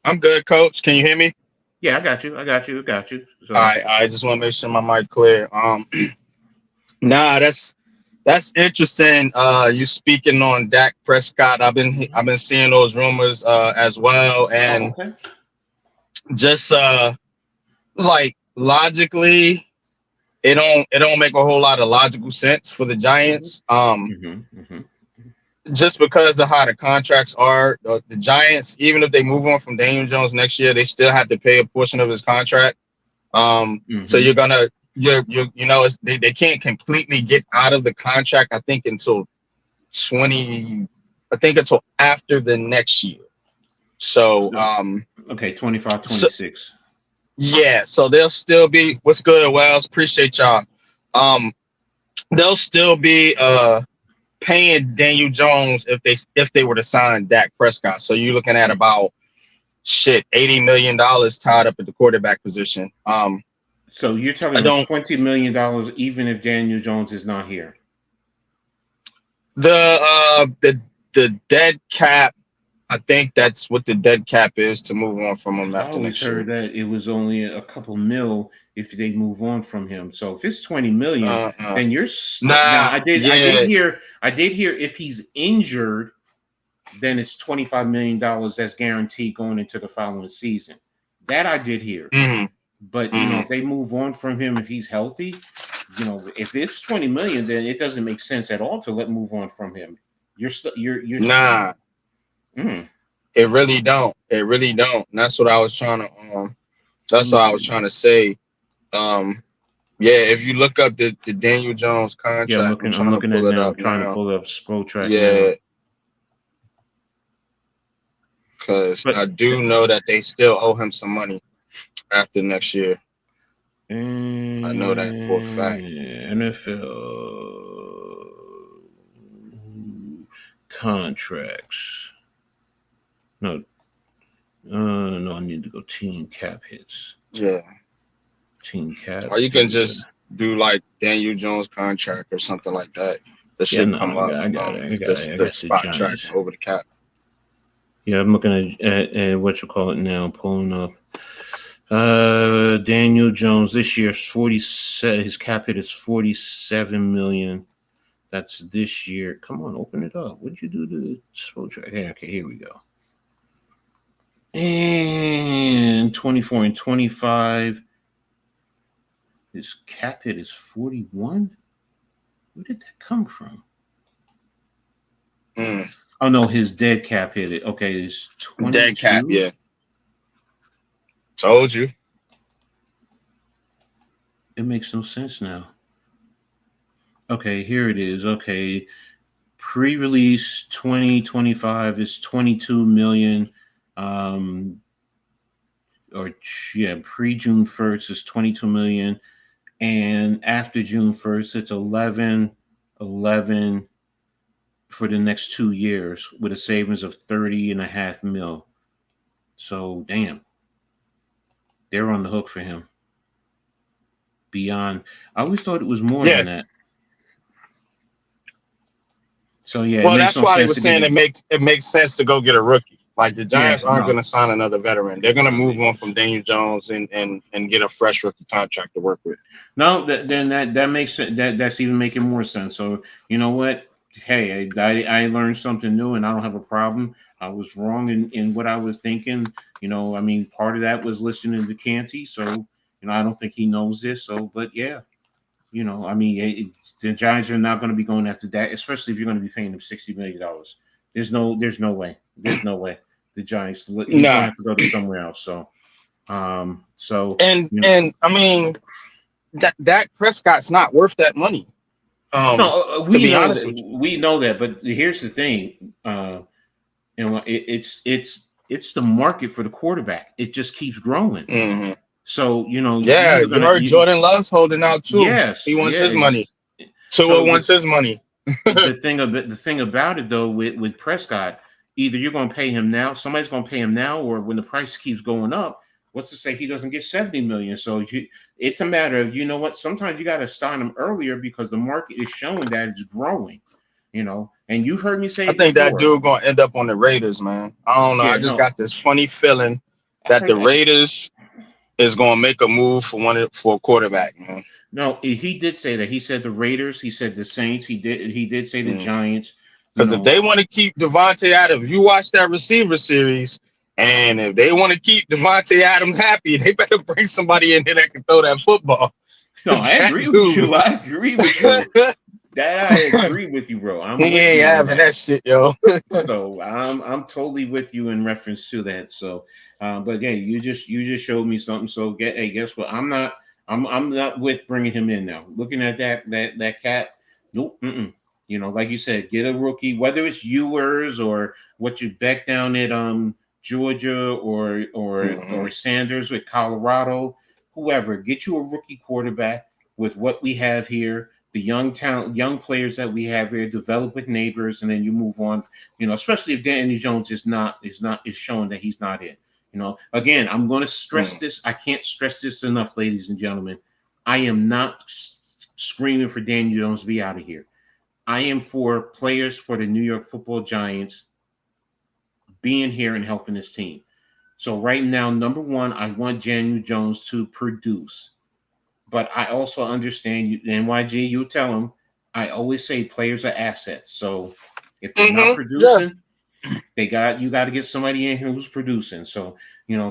I'm good, Coach. Can you hear me?
Yeah, I got you. So,
I just want to make sure my mic clear. Nah, that's interesting. You speaking on Dak Prescott. I've been seeing those rumors as well, and
okay.
Just like logically, it don't make a whole lot of logical sense for the Giants. Just because of how the contracts are, the Giants, even if they move on from Daniel Jones next year, they still have to pay a portion of his contract. So you're gonna, you know, they can't completely get out of the contract. I think until after the next year. So,
okay, 25, 26.
So, yeah, so they'll still be what's good, Wells. Appreciate y'all. They'll still be paying Daniel Jones if they were to sign Dak Prescott. So you're looking at about $80 million tied up at the quarterback position.
So you're telling me $20 million even if Daniel Jones is not here.
The dead cap, I think that's what the dead cap is to move on from him after next year. I always
heard that it was only a couple mil if they move on from him. So if it's 20 million, then you're stuck. Now, I did hear if he's injured, then it's $25 million that's guaranteed going into the following season. That I did hear.
Mm-hmm.
But you know, if they move on from him if he's healthy, you know, if it's 20 million, then it doesn't make sense at all to let move on from him. You're
nah. It really don't. It really don't. And that's what I was trying to that's what I was trying to say. Yeah, if you look up the Daniel Jones contract,
I'm looking at it now. I'm trying to pull up Spotrac.
Yeah. Because I do know that they still owe him some money after next year. I know that for a fact.
NFL contracts. No, I need to go team cap hits.
Yeah.
Team cap.
Or you can just do like Daniel Jones contract or something like that. That should come up.
I got it.
The spot track over the cap.
Yeah, I'm looking at what you call it now. Pulling up. Daniel Jones this year 47. His cap hit is $47 million. That's this year. Come on, open it up. What'd you do to the Spotrac? Yeah, okay, here we go. And 24 and 25. His cap hit is 41. Where did that come from? Oh no, his dead cap hit it. Okay, it's 22.
Dead cap, yeah. Told you.
It makes no sense now. Okay, here it is. Okay, pre-release 2025 is 22 million. Pre-June 1st is 22 million. And after June 1st, it's 11 for the next 2 years with a savings of 30.5 million. So, damn. They're on the hook for him. Beyond. I always thought it was more than that. So, yeah.
Well, that's why they were saying it makes sense to go get a rookie. Like the Giants aren't going to sign another veteran. They're going to move on from Daniel Jones and get a fresh rookie contract to work with.
No, then that makes sense. That's even making more sense. So you know what? Hey, I learned something new, and I don't have a problem. I was wrong in what I was thinking. You know, I mean, part of that was listening to Canty. So you know, I don't think he knows this. So, but yeah, you know, I mean, the Giants are not going to be going after that, especially if you're going to be paying them $60 million. There's no way. There's no way the Giants he's going to have to go to somewhere else. So, and
I mean, Dak Prescott's not worth that money.
We know that, but here's the thing, and it's the market for the quarterback. It just keeps growing.
Mm-hmm.
So you know,
you heard Jordan Love's holding out too.
Yes,
he wants his money. Tua wants his money.
the thing about it though with Prescott, either you're going to pay him now, somebody's going to pay him now, or when the price keeps going up, what's to say he doesn't get 70 million? So it's a matter of, you know what, sometimes you got to start him earlier because the market is showing that it's growing, you know. And you've heard me say,
I think that dude going to end up on the Raiders, man. I don't know. I just got this funny feeling that the Raiders is going to make a move for a quarterback, man.
No, he did say that. He said the Raiders. He said the Saints. He did say the Giants.
Because if they want to keep Devontae Adams, you watch that receiver series, and if they want to keep Devontae Adams happy, they better bring somebody in here that can throw that football.
No, I agree with you. I agree with you. I agree with you, bro.
He ain't having that shit, yo.
So I'm totally with you in reference to that. So, but yeah, you just showed me something. So guess what? I'm not with bringing him in now. Looking at that cat, nope. You know, like you said, get a rookie, whether it's yours or what you back down at Georgia or Sanders with Colorado, whoever. Get you a rookie quarterback with what we have here, the young talent, young players that we have here. Develop with Neighbors, and then you move on. Especially if Daniel Jones is showing that he's not it. Again, I'm going to stress this. I can't stress this enough, ladies and gentlemen. I am not screaming for Daniel Jones to be out of here. I am for players for the New York Football Giants being here and helping this team. So right now, number one, I want Daniel Jones to produce. But I also understand you, NYG, you tell them, I always say players are assets. So if they're not producing, you got to get somebody in here who's producing. So,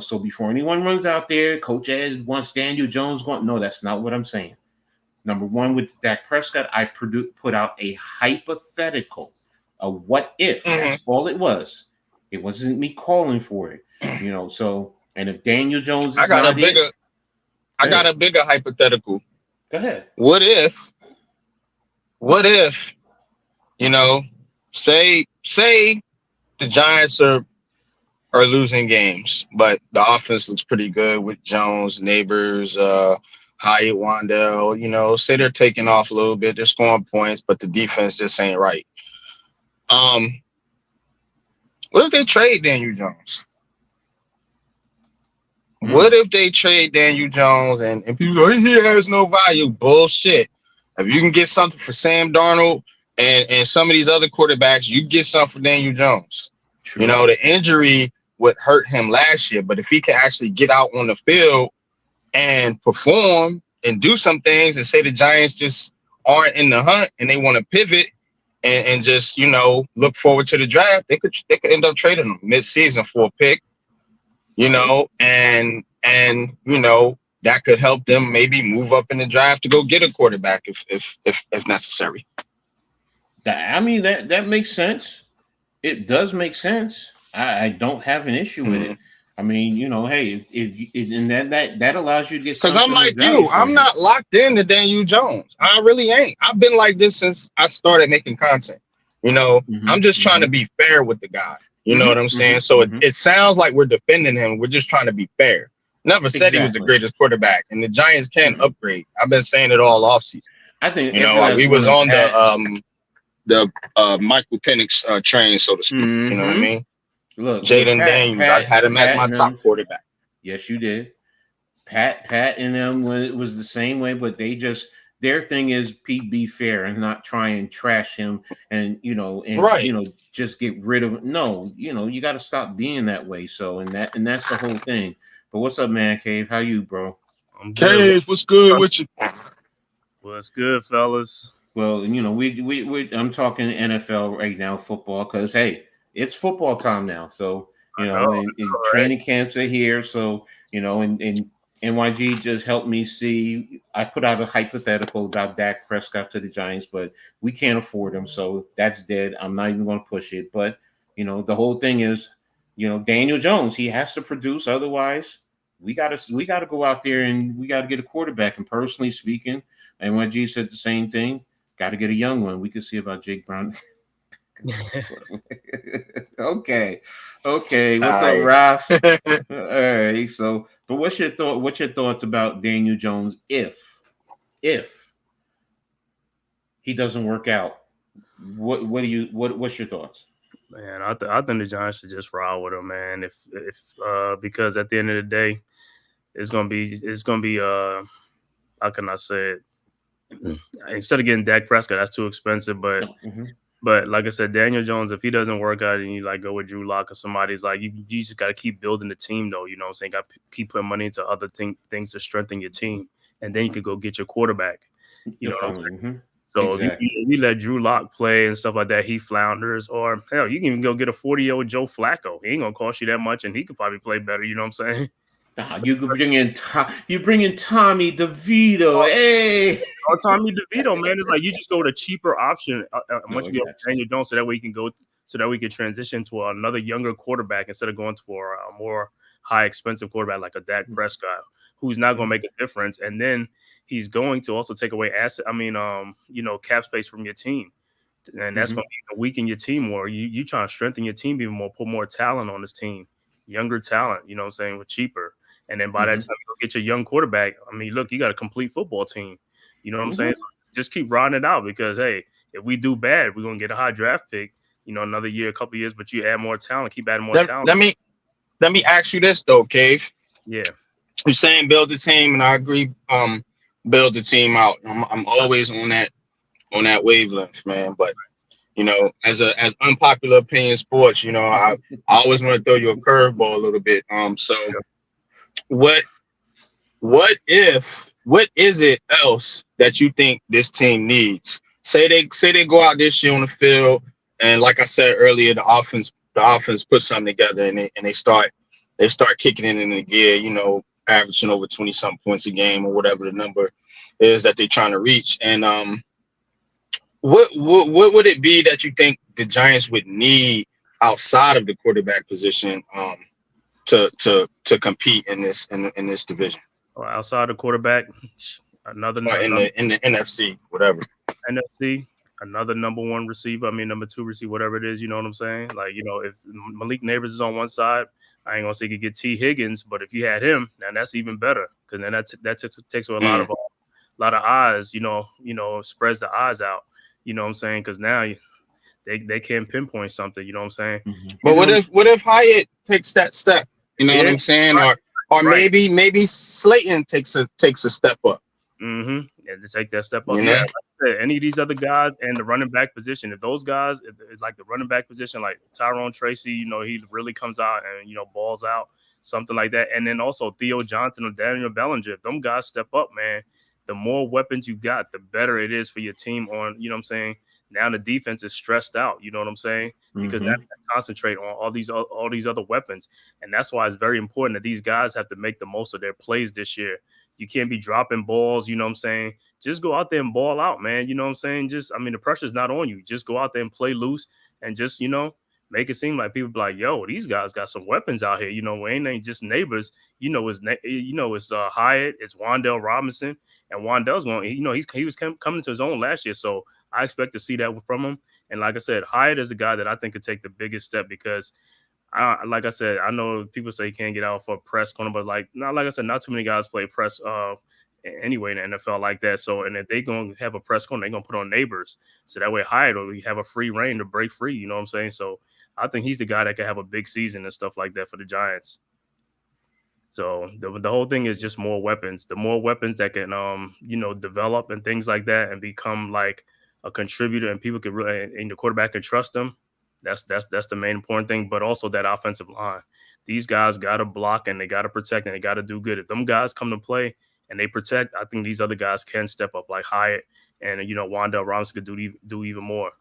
so before anyone runs out there, Coach Ed wants Daniel Jones going. No, that's not what I'm saying. Number one, with Dak Prescott, I put out a hypothetical, a what if. That's all it was. It wasn't me calling for it, So, and if Daniel Jones,
I got a bigger hypothetical.
Go ahead.
What if, say the Giants are losing games, but the offense looks pretty good with Jones, Neighbors, Hyatt, Wandell, say they're taking off a little bit, they're scoring points, but the defense just ain't right. What if they trade Daniel Jones? What if they trade Daniel Jones and people go, he has no value? Bullshit. If you can get something for Sam Darnold and some of these other quarterbacks, you get something for Daniel Jones. True. The injury would hurt him last year, but if he can actually get out on the field and perform and do some things and say the Giants just aren't in the hunt and they want to pivot and just, look forward to the draft, they could end up trading him mid-season for a pick, and that could help them maybe move up in the draft to go get a quarterback if necessary.
That makes sense. It does make sense. I don't have an issue with it. Hey, if that allows you to get, because
I'm like you, I'm not locked into Daniel Jones. I really ain't. I've been like this since I started making content. I'm just trying to be fair with the guy. You know what I'm saying? So it sounds like we're defending him. We're just trying to be fair. Never said he was the greatest quarterback, and the Giants can upgrade. I've been saying it all offseason.
I think
we was on the Michael Penix train, so to speak. You know what I mean?
Look,
Jaden Daniels, I had him as my top quarterback.
Yes, you did. Pat and them was the same way, but their thing is be fair and not try and trash him and just get rid of him. No, you got to stop being that way. So and that's the whole thing. But what's up, man, Cave? How you, bro?
I'm good.
Cave, what's good with you?
What's good, fellas?
Well, I'm talking NFL right now, football, because hey, it's football time now. So and training camps are here. So and NYG just helped me see. I put out a hypothetical about Dak Prescott to the Giants, but we can't afford him, so that's dead. I'm not even going to push it. But the whole thing is, Daniel Jones, he has to produce. Otherwise, we gotta go out there and we gotta get a quarterback. And personally speaking, NYG said the same thing. Got to get a young one. We could see about Jake Brown. Okay. What's up, Ralph? All right. So, but what's your thoughts about Daniel Jones if he doesn't work out? What's your thoughts?
Man, I think the Giants should just ride with him, man. If because at the end of the day, it's gonna be how can I say it? Instead of getting Dak Prescott, that's too expensive. But but like I said, Daniel Jones, if he doesn't work out and you go with Drew Lock or somebody's you just got to keep building the team though. You know what I'm saying? Got to keep putting money into other things to strengthen your team, and then you could go get your quarterback. You know what I'm saying? So exactly. if you let Drew Lock play and stuff like that, he flounders. Or hell, you can even go get a 40-year-old Joe Flacco. He ain't gonna cost you that much, and he could probably play better. You know what I'm saying?
You could bring in Tommy DeVito. Hey,
Tommy DeVito, man, it's you just go with a cheaper option once you get Daniel Jones, so that way you can go, so that we can transition to another younger quarterback instead of going for a more high expensive quarterback like a Dak Prescott, who's not going to make a difference, and then he's going to also take away cap space from your team, and that's going to weaken your team more. You trying to strengthen your team even more, put more talent on this team. younger talent, you know what I'm saying, with cheaper. And then by that time you get your young quarterback. I mean, look, you got a complete football team. You know what I'm saying? So just keep riding it out because, hey, if we do bad, we're going to get a high draft pick, you know, another year, a couple of years, but you add more talent, keep adding more talent.
Let me ask you this, though, Cave.
Yeah.
You're saying build a team, and I agree, build the team out. I'm always on that wavelength, man. But, you know, as unpopular opinion sports, you know, I always want to throw you a curveball a little bit. So what is it else that you think this team needs? Say they go out this year on the field, and like I said earlier, the offense put something together, and they start kicking it in the gear, you know, averaging over 20-something points a game or whatever the number is that they're trying to reach. And what would it be that you think the Giants would need outside of the quarterback position to compete in this division?
Or outside the quarterback, in
the NFC, whatever.
NFC, another number one receiver. I mean, number two receiver, whatever it is. You know what I'm saying? Like, you know, if Malik Neighbors is on one side, I ain't gonna say you could get T. Higgins, but if you had him, then that's even better because then that takes away a lot of eyes. You know, spreads the eyes out. You know what I'm saying? Because now they can't pinpoint something. You know what I'm saying?
But what if Hyatt takes that step? You know what I'm saying? Or maybe Slayton takes a step up.
And to take that step up.
Yeah.
Like any of these other guys and the running back position, if those guys, it's like the running back position, like Tyrone Tracy, you know, he really comes out and, you know, balls out, something like that. And then also Theo Johnson or Daniel Bellinger, if them guys step up, man, the more weapons you got, the better it is for your team on, you know what I'm saying? Now the defense is stressed out, you know what I'm saying? Because now they can concentrate on all these other weapons. And that's why it's very important that these guys have to make the most of their plays this year. You can't be dropping balls, you know what I'm saying? Just go out there and ball out, man. You know what I'm saying? The pressure's not on you. Just go out there and play loose and just, you know, make it seem like people be like, yo, these guys got some weapons out here. You know, ain't just Neighbors. It's Hyatt, it's Wan'Dale Robinson, and Wan'Dale's going. You know, he was coming to his own last year, so I expect to see that from him. And like I said, Hyatt is a guy that I think could take the biggest step because, like I said, I know people say he can't get out for a press corner, but like I said, not too many guys play press anyway in the NFL like that. So, and if they're going to have a press corner, they're going to put on Neighbors. So that way Hyatt will have a free reign to break free. You know what I'm saying? So I think he's the guy that could have a big season and stuff like that for the Giants. So the whole thing is just more weapons. The more weapons that can, develop and things like that and become like a contributor and people can really, and the quarterback can trust them. That's the main important thing. But also that offensive line. These guys got to block and they got to protect and they got to do good. If them guys come to play and they protect, I think these other guys can step up like Hyatt and, you know, Wan'Dale Robinson could do even more.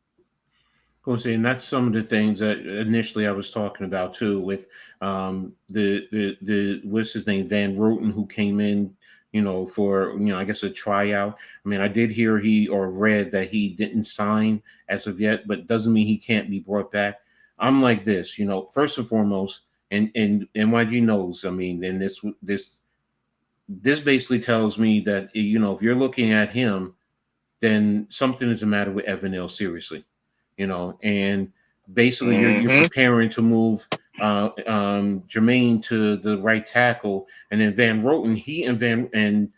Jose, and that's some of the things that initially I was talking about too with the what's his name, Van Roten, who came in, you know, for, you know, I guess a tryout. I mean, I did hear read that he didn't sign as of yet, but doesn't mean he can't be brought back. I'm like this, you know, first and foremost, and NYG knows, I mean, and this basically tells me that, you know, if you're looking at him, then something is the matter with Evan Neal, seriously. You know, and basically you're preparing to move Jermaine to the right tackle, and then Van Roten, he and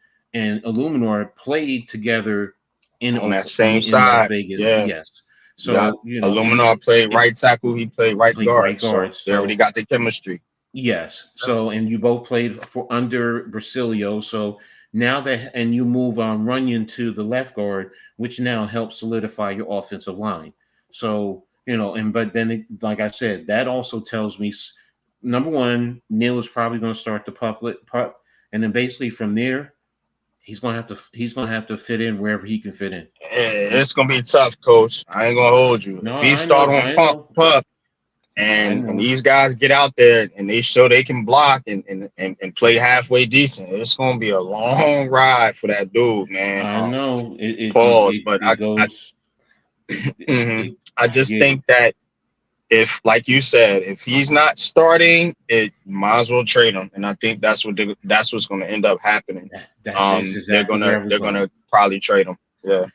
Illuminor played together on
that same side,
Las Vegas. Yeah. Yes. So
you know, Illuminor played right tackle, he played right guard. So they already got the chemistry.
Yes. So and you both played under Brasilio. So now and you move Runyon to the left guard, which now helps solidify your offensive line. So, you know, but then, like I said, that also tells me, number one, Neal is probably going to start the pup, and then basically from there, he's going to have to fit in wherever he can fit in.
It's going to be tough, Coach. I ain't going to hold you.
No,
if he start on pup, and these guys get out there and they show they can block and play halfway decent, it's going to be a long ride for that dude, man.
I know.
I just think that if, like you said, if he's not starting, it might as well trade him, and I think that's what's going to end up happening. They're gonna probably trade him. Yeah.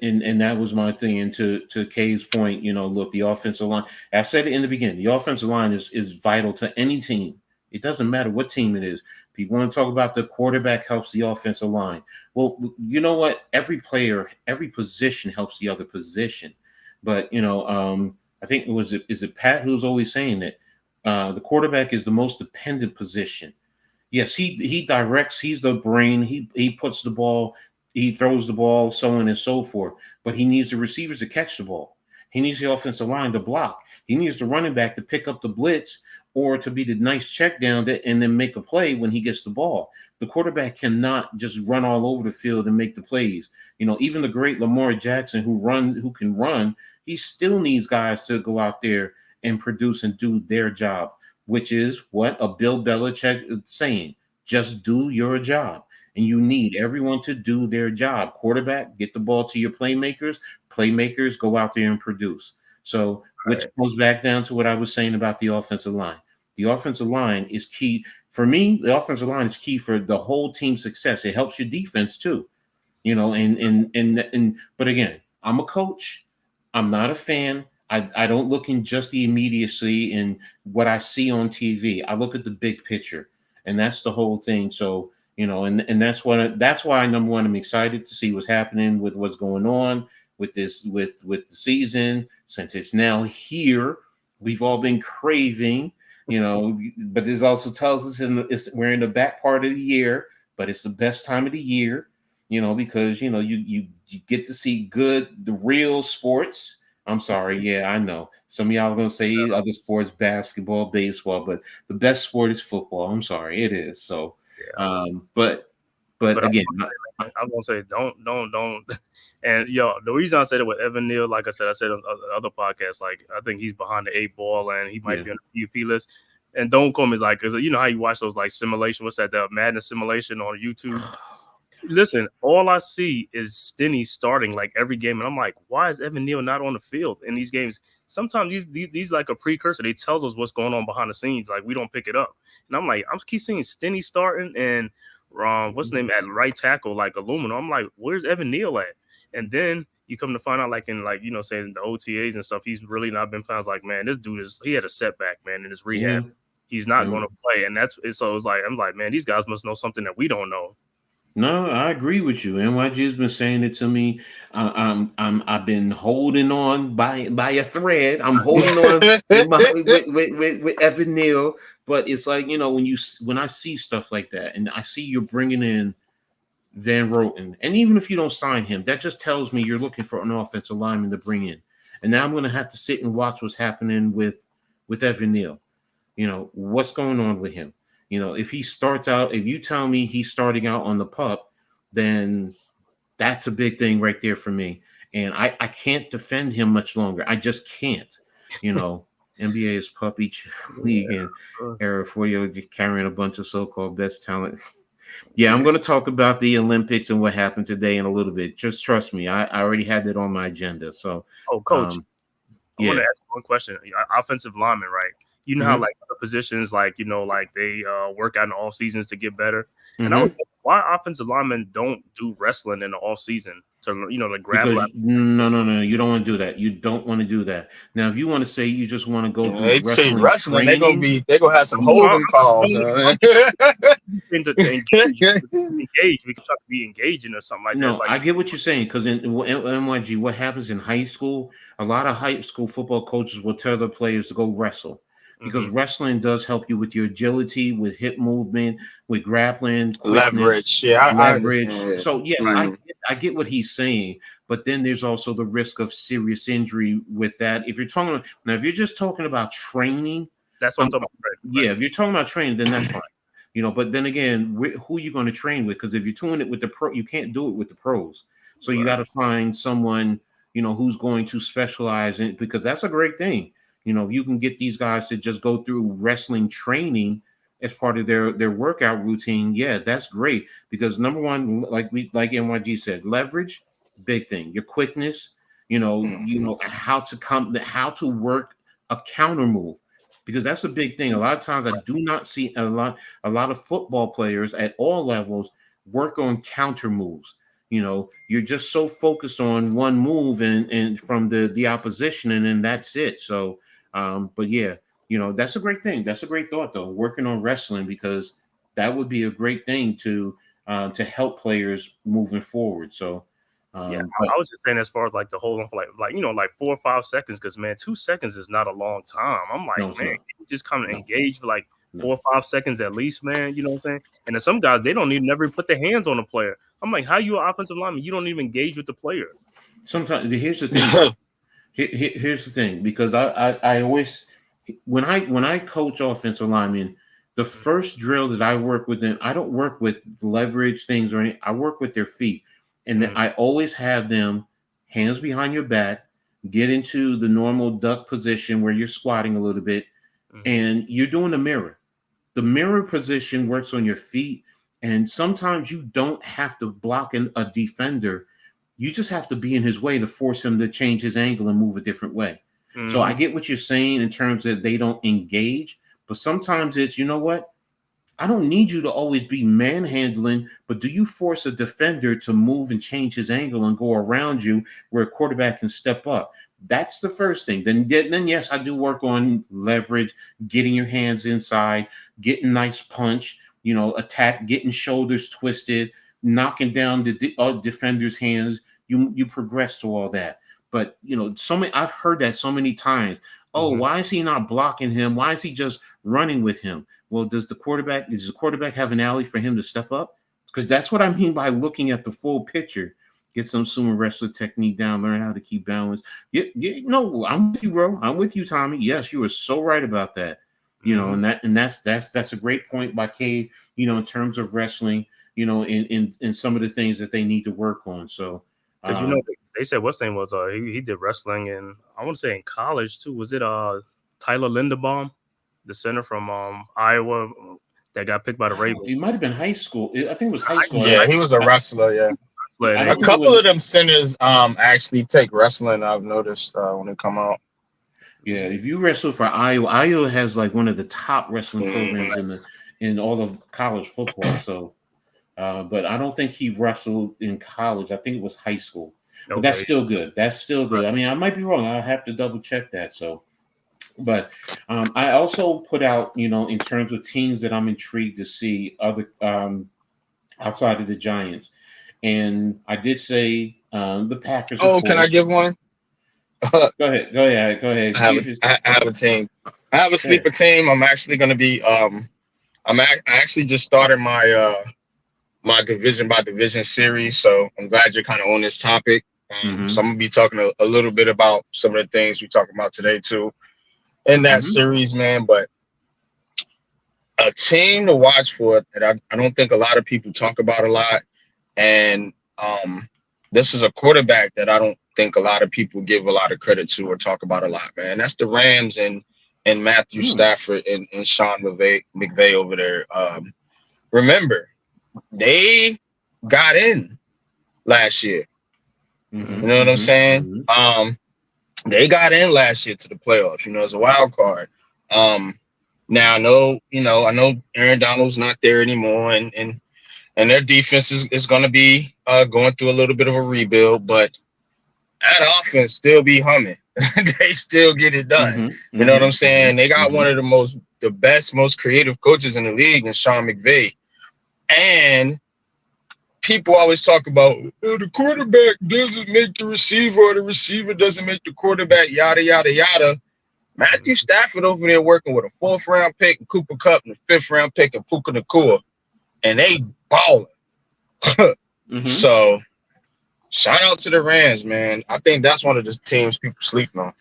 And that was my thing. And to Kay's point, look, the offensive line. I said it in the beginning. The offensive line is vital to any team. It doesn't matter what team it is. People want to talk about the quarterback helps the offensive line. Well, you know what? Every player, every position helps the other position. But I think is it Pat who's always saying that the quarterback is the most dependent position. Yes, he directs. He's the brain. He puts the ball. He throws the ball, so on and so forth. But he needs the receivers to catch the ball. He needs the offensive line to block. He needs the running back to pick up the blitz or to be the nice check down and then make a play when he gets the ball. The quarterback cannot just run all over the field and make the plays. Even the great Lamar Jackson who can run, he still needs guys to go out there and produce and do their job, which is what a Bill Belichick is saying. Just do your job. And you need everyone to do their job. Quarterback, get the ball to your playmakers. Playmakers, go out there and produce. So, which goes back down to what I was saying about the offensive line. The offensive line is key. For me, the offensive line is key for the whole team's success. It helps your defense too. But again, I'm a coach. I'm not a fan. I don't look in just the immediacy in what I see on TV. I look at the big picture, and that's the whole thing. So, and that's why number one, I'm excited to see what's happening with what's going on with this, with the season, since it's now here. We've all been craving, but this also tells us we're in the back part of the year, but it's the best time of the year, because, you get to see the real sports. I'm sorry. Yeah, I know. Some of y'all are going to say other sports, basketball, baseball, but the best sport is football. I'm sorry. It is. So, but again,
I'm going to say don't. And, the reason I said it with Evan Neal, like I said on other podcasts, like, I think he's behind the 8 ball and he might be on the UP list. And don't call me because you know how you watch those like simulation, what's that, the Madden simulation on YouTube? Listen, all I see is Stinney starting like every game, and I'm like, why is Evan Neal not on the field in these games? Sometimes these like a precursor. They tells us what's going on behind the scenes, like we don't pick it up. And I'm like, I'm keep seeing Stinney starting and what's the name at right tackle, like aluminum. I'm like, where's Evan Neal at? And then you come to find out, like in saying the OTAs and stuff, he's really not been playing. I was like, man, this dude he had a setback, man, in his rehab. Mm-hmm. He's not going to play, and so it's like I'm like, man, these guys must know something that we don't know.
No, I agree with you. NYG has been saying it to me. I've been holding on by a thread. I'm holding on with Evan Neal, but it's like when I see stuff like that, and I see you're bringing in Van Roten, and even if you don't sign him, that just tells me you're looking for an offensive lineman to bring in. And now I'm going to have to sit and watch what's happening with Evan Neal. What's going on with him. If he starts out, if you tell me he's starting out on the pup, then that's a big thing right there for me. And I can't defend him much longer. I just can't. NBA is puppy league and era for you carrying a bunch of so-called best talent. Yeah, I'm going to talk about the Olympics and what happened today in a little bit. Just trust me. I already had that on my agenda. So,
Coach, I want to ask one question. Offensive lineman, right? You know how like other positions, like like they work out in the off seasons to get better. And I was like, why offensive linemen don't do wrestling in the off season to to grab?
No, you don't want to do that. You don't want to do that. Now, if you want to say you just want to go through
wrestling, they're gonna have some holding calls.
engage. We can talk to be engaging or something like that.
No, I get what you're saying, because in NYG, what happens in high school, a lot of high school football coaches will tell their players to go wrestle. Because wrestling does help you with your agility, with hip movement, with grappling,
leverage.
Leverage. So I get what he's saying, but then there's also the risk of serious injury with that. If you're just talking about training,
that's what I'm talking about.
Yeah, if you're talking about training, then that's fine. But then again, who are you going to train with? Because if you're doing it with the pro, you can't do it with the pros. So you got to find someone who's going to specialize in, because that's a great thing. If you can get these guys to just go through wrestling training as part of their workout routine, yeah, that's great. Because number one, like NYG said, leverage, big thing. Your quickness, how to work a counter move, because that's a big thing. A lot of times I do not see a lot of football players at all levels work on counter moves. you're just so focused on one move and from the opposition, and then that's it. So, but yeah, that's a great thing. That's a great thought, though, working on wrestling, because that would be a great thing to help players moving forward. So,
Yeah,
but
I was just saying as far as like to hold on for like 4 or 5 seconds, because man, 2 seconds is not a long time. I'm like,
no, it's
man,
not.
you just kind of
No.
engage for like
No.
4 or 5 seconds at least, man. You know what I'm saying? And then some guys, they don't even never put their hands on a player. I'm like, how you an offensive lineman? You don't even engage with the player.
Sometimes here's the thing. Here's the thing, because I always, when I coach offensive linemen, the first drill that I work with them, I don't work with leverage things or anything. I work with their feet, and then I always have them hands behind your back, get into the normal duck position where you're squatting a little bit, and you're doing the mirror. The mirror position works on your feet, and sometimes you don't have to block a defender. You just have to be in his way to force him to change his angle and move a different way. So I get what you're saying in terms of they don't engage, but sometimes it's, you know what? I don't need you to always be manhandling, but do you force a defender to move and change his angle and go around you where a quarterback can step up? That's the first thing. Then yes, I do work on leverage, getting your hands inside, getting nice punch, attack, getting shoulders twisted, knocking down the defender's hands. You progress to all that. But I've heard that so many times. Oh, why is he not blocking him? Why is he just running with him? Well, does the quarterback have an alley for him to step up? Because that's what I mean by looking at the full picture. Get some sumo wrestler technique down, learn how to keep balance. I'm with you, bro. I'm with you, Tommy. Yes, you are so right about that. And that's a great point by Cade, in terms of wrestling, in some of the things that they need to work on. So
because they said what's name was he did wrestling in, I want to say in college too. Was it Tyler Linderbaum, the center from Iowa that got picked by the Ravens?
He might have been high school. I think it was high school.
Yeah, he was a wrestler. Yeah. A couple of them centers actually take wrestling. I've noticed when they come out.
Yeah, if you wrestle for Iowa has like one of the top wrestling programs in all of college football. So, but I don't think he wrestled in college. I think it was high school. But that's still good. That's still good. I mean, I might be wrong. I'll have to double check that. So, but I also put out, in terms of teams that I'm intrigued to see other outside of the Giants. And I did say the Packers.
Oh, can I give one?
Go ahead.
I have a team. I have a sleeper team. I'm actually going to be. I actually just started my my division by division series. So I'm glad you're kind of on this topic. So I'm gonna be talking a little bit about some of the things we talking about today too in that series, man. But a team to watch for that I don't think a lot of people talk about a lot. And this is a quarterback that I don't think a lot of people give a lot of credit to or talk about a lot, man. That's the Rams and Matthew Stafford and Sean McVay over there. Remember, they got in last year. You know what I'm saying? They got in last year to the playoffs, as a wild card. Now I know Aaron Donald's not there anymore, and their defense is going to be going through a little bit of a rebuild, but that offense still be humming. They still get it done. You know what I'm saying? They got one of the best, most creative coaches in the league, and Sean McVay. And people always talk about the quarterback doesn't make the receiver, or the receiver doesn't make the quarterback, yada, yada, yada. Matthew Stafford over there working with a 4th round pick and Cooper Kupp and a 5th round pick and Puka Nacua, and they balling. So shout out to the Rams, man. I think that's one of the teams people sleeping on.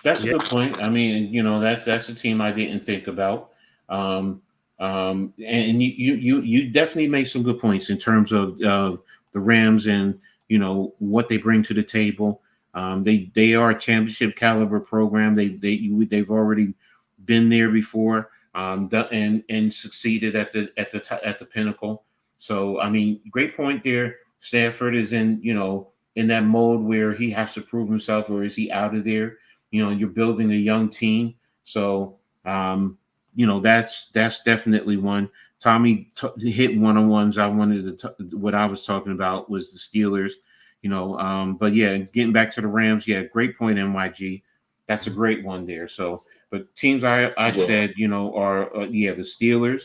That's a good point. I mean, that's a team I didn't think about. And you definitely make some good points in terms of the Rams and what they bring to the table. They are a championship caliber program. They've already been there before and succeeded at the pinnacle. So I mean, great point there. Stafford is in that mode where he has to prove himself, or is he out of there? You're building a young team, so that's definitely one. Tommy hit one-on-ones. What I was talking about was the Steelers, but yeah, getting back to the Rams, yeah, great point, NYG. That's a great one there. So, but teams I said, are the Steelers.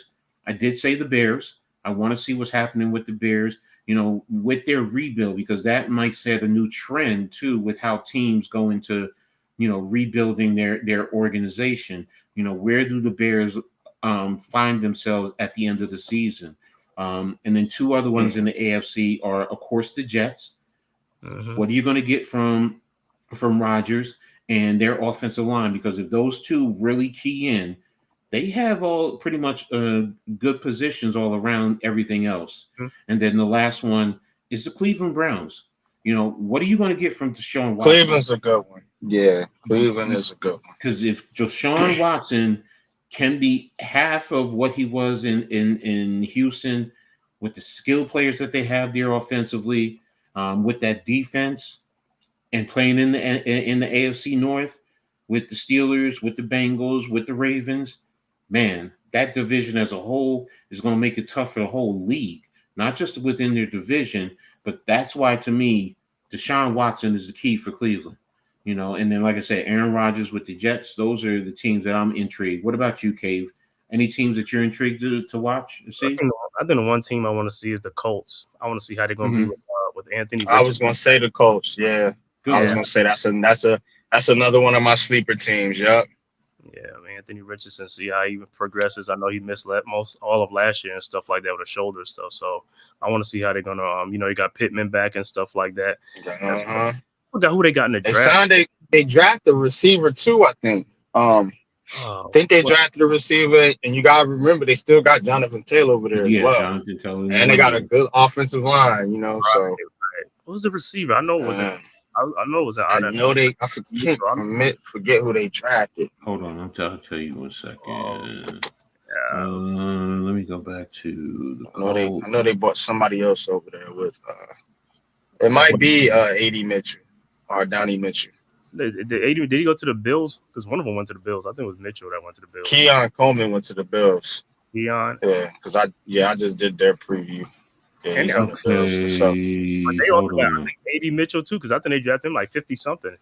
I did say the Bears. I want to see what's happening with the Bears, with their rebuild, because that might set a new trend too with how teams go into, rebuilding their organization. Where do the Bears find themselves at the end of the season? And then two other ones in the AFC are, of course, the Jets. What are you going to get from Rodgers and their offensive line? Because if those two really key in, they have all pretty much good positions all around everything else. And then the last one is the Cleveland Browns. What are you going to get from Deshaun Watson?
Cleveland's a good one. Yeah, Cleveland is a good one.
Because if Deshaun Watson can be half of what he was in Houston, with the skill players that they have there offensively, with that defense, and playing in the AFC North with the Steelers, with the Bengals, with the Ravens, man, that division as a whole is going to make it tough for the whole league, not just within their division, but that's why, to me, Deshaun Watson is the key for Cleveland. And then, like I said, Aaron Rodgers with the Jets, those are the teams that I'm intrigued. What about you, Cave? Any teams that you're intrigued to watch and see?
I think the one team I want to see is the Colts. I want to see how they're going to be with Anthony Richardson.
I was going to say the Colts, yeah. Good. I was going to say that's another one of my sleeper teams, yep.
Yeah, Anthony Richardson, see how he progresses. I know he missed all of last year and stuff like that with the shoulder stuff. So I want to see how they're going to, you got Pittman back and stuff like that. Who they got in the draft?
They drafted a receiver too, I think. I think they drafted a receiver, and you gotta remember they still got Jonathan Taylor over there as well. Jonathan Taylor, and they got a good offensive line, So
what was the receiver? I know it wasn't. I know it was.
I forget who they drafted.
Hold on, I'll tell you 1 second. Let me go back to the
I know they bought somebody else over there with. It might be A.D. Mitchell or Donnie Mitchell.
Did he go to the Bills? Because one of them went to the Bills. I think it was Mitchell that went to the Bills.
Keon Coleman went to the Bills.
Keon?
Yeah, because I just did their preview. Yeah, he's on the Bills. So.
But they also got A.D. Mitchell too, because I think they drafted him like 50 something.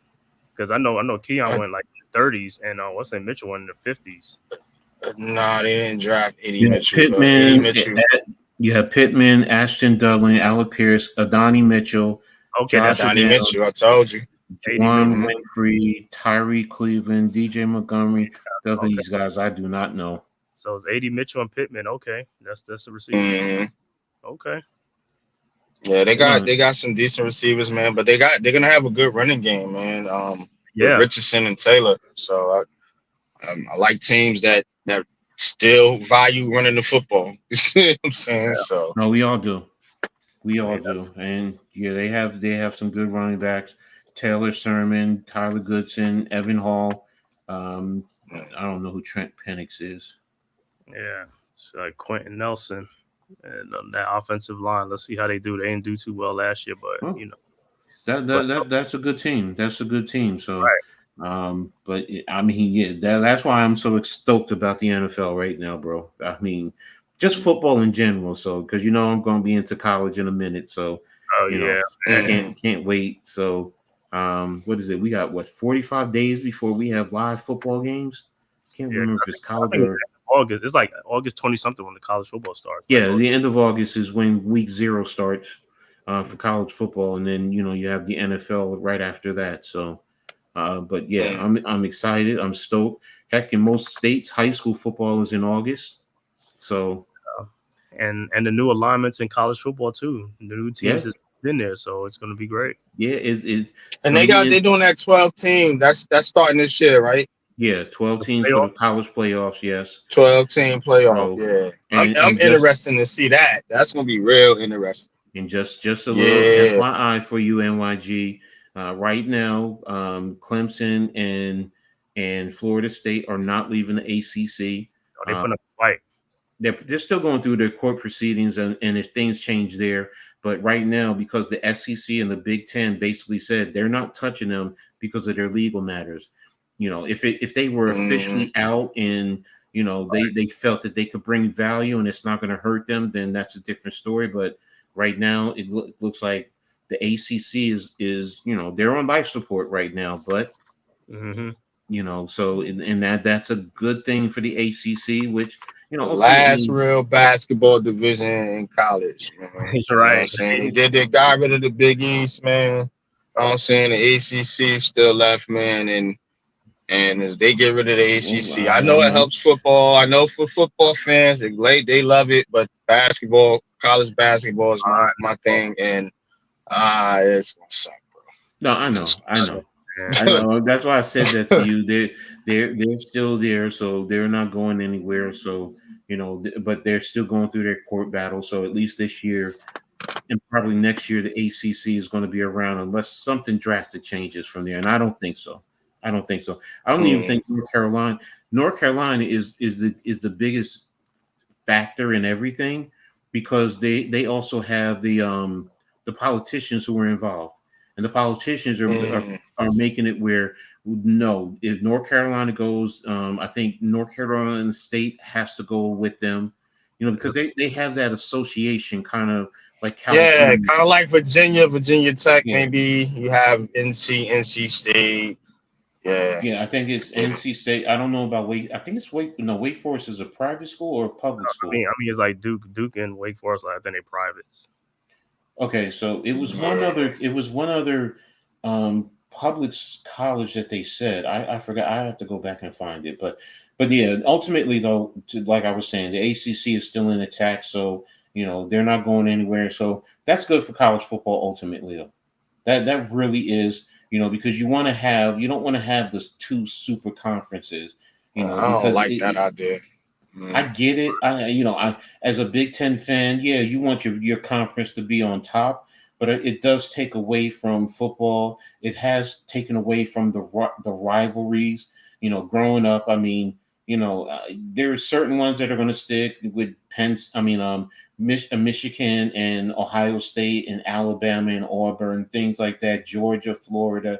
Because I know Keon went like in the 30s, and Mitchell went in the 50s.
No, they didn't draft A.D. Mitchell.
Pittman. You have Pittman, Ashton Dudley, Alec Pierce, Adonai Mitchell.
Okay,
that's Adonai Mitchell. I told you.
Juwan Winfrey, Tyree Cleveland, DJ Montgomery. Those are these guys I do not know.
So it's A.D. Mitchell and Pittman. Okay, that's the receiver. Okay.
Yeah, they got some decent receivers, man. But they're gonna have a good running game, man. With Richardson and Taylor. So I like teams that still value running the football. You see what I'm saying? Yeah. So
no, we all do. And yeah, they have some good running backs. Taylor Sermon, Tyler Goodson, Evan Hall. I don't know who Trent Penix is.
Yeah, it's like Quentin Nelson and that offensive line. Let's see how they do. They didn't do too well last year, but
that's a good team. That's a good team. So, but I mean, that's why I'm so stoked about the NFL right now, bro. I mean, just football in general. So, because I'm going to be into college in a minute. So, I can't wait. So. What is it? We got 45 days before we have live football games. Can't remember if it's college or
August. It's like August 20 something when the college football starts.
Yeah, the end of August is when week 0 starts for college football, and then you have the NFL right after that. So, but yeah, I'm excited. I'm stoked. Heck, in most states, high school football is in August. So,
and the new alignments in college football too. The new teams is in there, so it's going to be great.
Yeah,
and they're doing that 12 team. That's starting this year, right?
Yeah, 12 teams for the college playoffs. Yes,
12 team playoff. I'm interested to see that. That's going to be real interesting.
And just a little FYI for you, NYG. Right now, Clemson and Florida State are not leaving the ACC.
They're putting up a fight.
They're still going through their court proceedings, and if things change there. But right now, because the SEC and the Big Ten basically said they're not touching them because of their legal matters. If they were officially out in they felt that they could bring value and it's not going to hurt them, then that's a different story. But right now, it looks like the ACC is they're on life support right now. But so and that's a good thing for the ACC, which
The last
ultimately,
real basketball division in college, man. You know what I'm
Right.
saying? They got rid of the Big East, man. You know what I'm saying? The ACC is still left, man, and as they get rid of the ACC, I know it helps football. I know for football fans, they love it, but college basketball is my thing, and it's gonna suck, bro.
no, I know. That's why I said that to you. They're still there, so they're not going anywhere. So but they're still going through their court battle. So at least this year and probably next year, the ACC is going to be around unless something drastic changes from there. And I don't think so. I don't even think North Carolina is the biggest factor in everything, because they also have the politicians who are involved, and the politicians are making it where no, if North Carolina goes, I think North Carolina State has to go with them, because they have that association kind of like California.
Yeah, kind of like Virginia Tech. Yeah. Maybe you have NC State.
Yeah, I think it's NC State. I don't know about Wake. I think it's Wake Forest is a private school or a public school.
I mean, it's like Duke and Wake Forest. I think they're privates.
Okay, so it was one other public college that they said. I forgot. I have to go back and find it. But yeah, ultimately though, like I was saying, the ACC is still in attack. So they're not going anywhere. So that's good for college football ultimately though. That really is. Because you don't want to have the two super conferences.
I don't like that idea.
I get it. I as a Big Ten fan, yeah, you want your conference to be on top, but it does take away from football. It has taken away from the rivalries. Growing up, I mean, there are certain ones that are going to stick with Michigan and Ohio State and Alabama and Auburn, things like that, Georgia, Florida.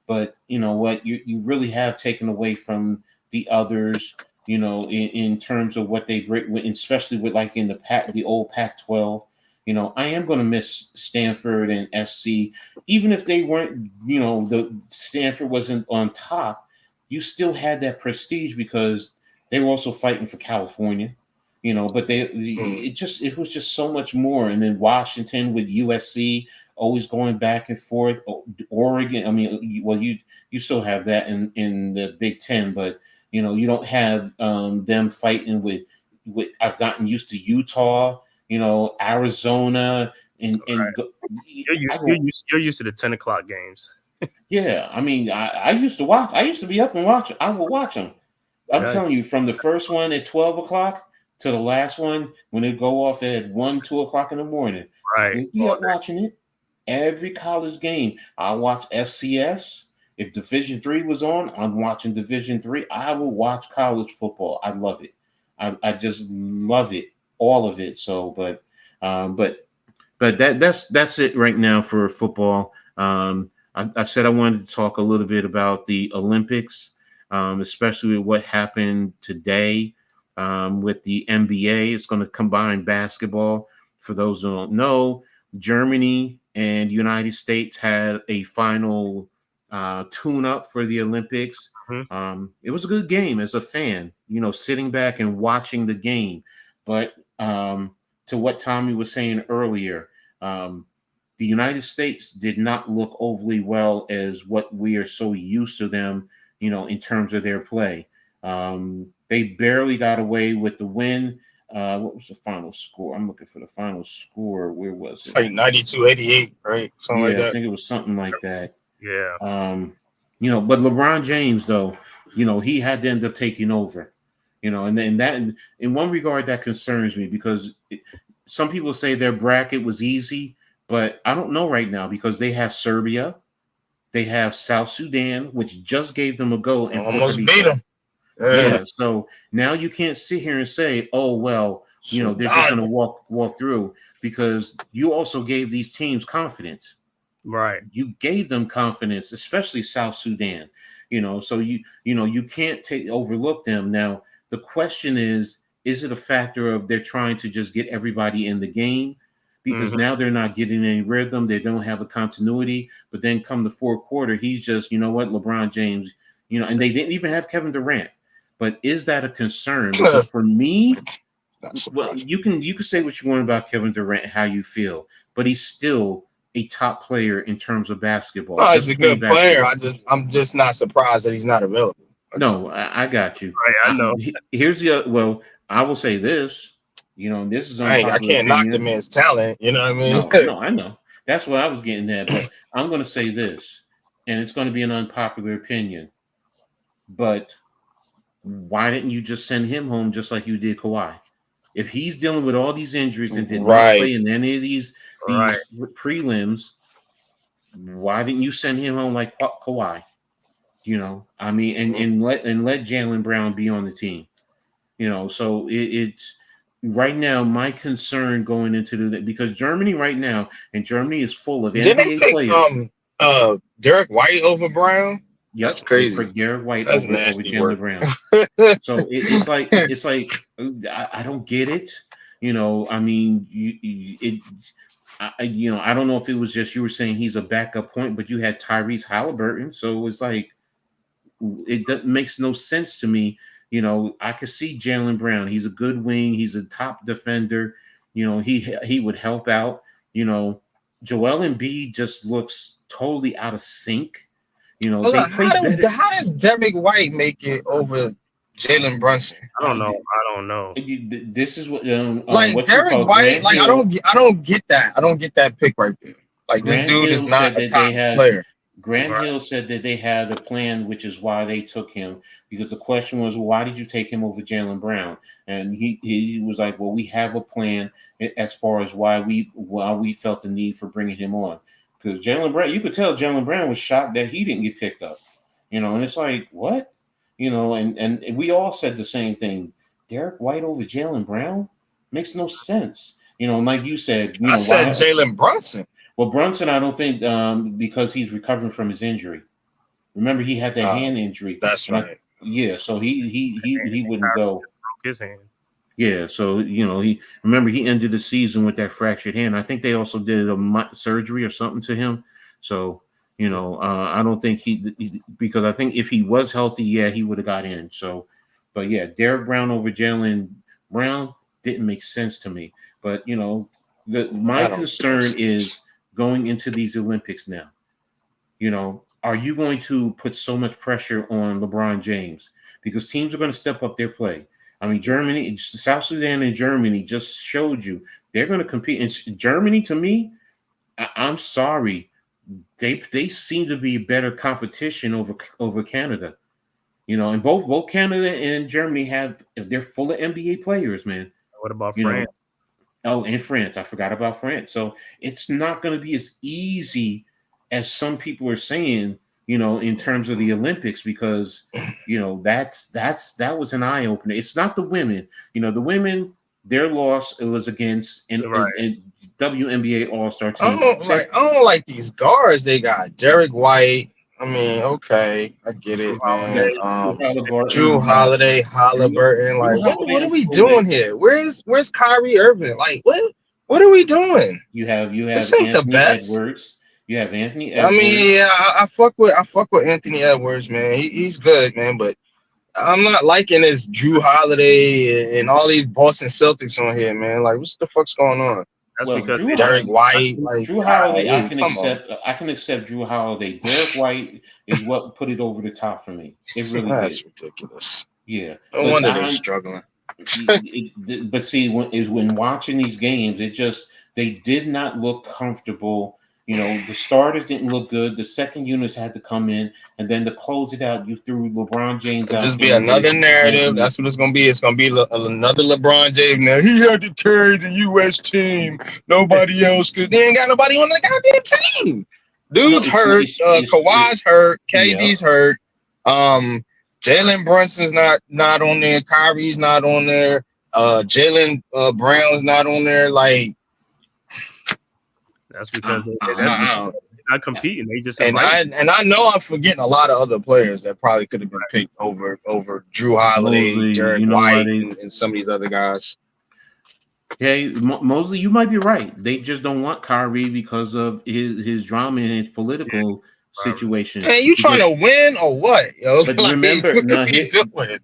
But you know what? You really have taken away from the others, in terms of what they bring, especially with like in the old Pac-12. I am going to miss Stanford and SC, even if they weren't, the Stanford wasn't on top. You still had that prestige because they were also fighting for California. But it was just so much more. And then Washington with USC always going back and forth. Oregon, I mean, well, you still have that in the Big Ten, but you don't have them fighting with. I've gotten used to Utah, Arizona, and
right. You're used to the 10:00 games.
Yeah, I mean, I used to watch. I used to be up and watch. I will watch them. I'm telling you, from the first one at 12 o'clock to the last one when they go off at 1, 2 o'clock in the morning.
Right.
We'll be up watching it. Every college game. I watch FCS. If Division III was on, I'm watching Division III. I will watch college football. I love it. I just love it, all of it. So, but that's it right now for football. I said I wanted to talk a little bit about the Olympics, especially with what happened today with the NBA. It's going to combine basketball. For those who don't know, Germany and United States had a final tune-up for the Olympics.
Mm-hmm.
It was a good game as a fan, sitting back and watching the game. But to what Tommy was saying earlier, the United States did not look overly well as what we are so used to them, in terms of their play. They barely got away with the win. What was the final score? I'm looking for the final score. Where was it?
It's like 92-88, right? Something like that.
I think it was something like that.
Yeah.
But LeBron James, though, he had to end up taking over. And then that, in one regard, that concerns me because some people say their bracket was easy, but I don't know right now because they have Serbia, they have South Sudan, which just gave them a go and
almost beat them.
Yeah. So now you can't sit here and say, "Oh well, they're just going to walk through," because you also gave these teams confidence.
Right.
You gave them confidence, especially South Sudan. So you can't overlook them. Now The question is it a factor of they're trying to just get everybody in the game? Because now they're not getting any rhythm. They don't have a continuity. But then come the fourth quarter, he's just, you know what, LeBron James, you know, and they didn't even have Kevin Durant. But is that a concern? Because for me, well, you can say what you want about Kevin Durant, how you feel, but he's still a top player in terms of basketball.
No, he's a good player. I'm just not surprised that he's not available.
No, I got you.
Right, I know.
Here's the well, I will say this. You know, this is
I can't knock the man's talent. You know what I mean?
No, I know. That's what I was getting at. But I'm going to say this, and it's going to be an unpopular opinion. But why didn't you just send him home just like you did Kawhi? If he's dealing with all these injuries and did not play in any of these prelims, why didn't you send him home like Kawhi? You know, I mean, and let Jaylen Brown be on the team. You know, so it's right now my concern going into because Germany right now, and Germany is full of NBA players.
Derek White over Brown.
Yep,
that's crazy.
For Derek White
that's
over Jaylen Brown. So it's like I don't get it. You know, I mean, I don't know if it was just you were saying he's a backup point, but you had Tyrese Halliburton, so it was like it makes no sense to me. You know, I could see Jaylen Brown. He's a good wing. He's a top defender. You know, he would help out. You know, Joel Embiid just looks totally out of sync. You know,
how does Derek White make it over Jalen Brunson?
I don't know.
This is what
like Derek White. Like I don't get that. I don't get that pick right there. Like this dude is not a top player.
Grant Hill said that they had a plan, which is why they took him, because the question was, well, why did you take him over Jaylen Brown? And he was like, well, we have a plan as far as why we felt the need for bringing him on. Because Jaylen Brown, you could tell Jaylen Brown was shocked that he didn't get picked up. You know, and it's like, what? You know, and we all said the same thing. Derek White over Jaylen Brown makes no sense. You know, like you said. I
said Jalen Brunson.
Well, Brunson, I don't think because he's recovering from his injury. Remember, he had that hand injury.
That's right.
So he wouldn't go.
Broke his hand.
Yeah, so you know he ended the season with that fractured hand. I think they also did a surgery or something to him. So you know, I don't think because I think if he was healthy, yeah, he would have got in. So, but yeah, Derek Brown over Jaylen Brown didn't make sense to me. But you know, my concern is going into these Olympics now. You know, are you going to put so much pressure on LeBron James? Because teams are going to step up their play. I mean, Germany, South Sudan and Germany just showed you they're going to compete. And Germany, to me, I'm sorry, they seem to be better competition over Canada. You know, and both Canada and Germany they're full of NBA players, man.
What about France?
Oh, and France. I forgot about France. So it's not going to be as easy as some people are saying, you know, in terms of the Olympics, because, you know, that was an eye opener. It's not the women. You know, the women, their loss, it was against and WNBA All-Star team.
I don't like these guards they got. Derek White. I mean, okay, I get it, man. Drew Holiday, Halliburton. Like, what are we doing here? Where's Kyrie Irving? Like, what are we doing?
You have
this ain't the best.
Edwards. You have Anthony Edwards.
I mean, yeah, I fuck with Anthony Edwards, man. He's good, man, but I'm not liking this Drew Holiday and all these Boston Celtics on here, man. Like, what's the fuck's going on?
That's because
Derek White,
Drew Holiday, I can accept Drew Holiday. Derek White is what put it over the top for me. It really
That's
did.
ridiculous.
Yeah,
no wonder they're struggling.
But see, when watching these games, they did not look comfortable. You know, the starters didn't look good. The second units had to come in, and then to close it out, you threw LeBron James out.
Just be another narrative. That's what it's going to be. It's going to be another LeBron James. Now, he had to carry the U.S. team. Nobody else could. They ain't got nobody on the goddamn team. Dude's hurt. Kawhi's hurt. KD's hurt. Jalen Brunson's not on there. Kyrie's not on there. Jaylen Brown's not on there. Like,
that's because not competing. They just
And I know I'm forgetting a lot of other players that probably could have been picked over Drew Holiday,
Mosley,
Derek
you know why
White, and some of these other guys.
Yeah, Mosley, you might be right. They just don't want Kyrie because of his drama and his political situation.
Hey, you trying to win or what? Yo?
But
Like,
remember,
what
no,
are you doing?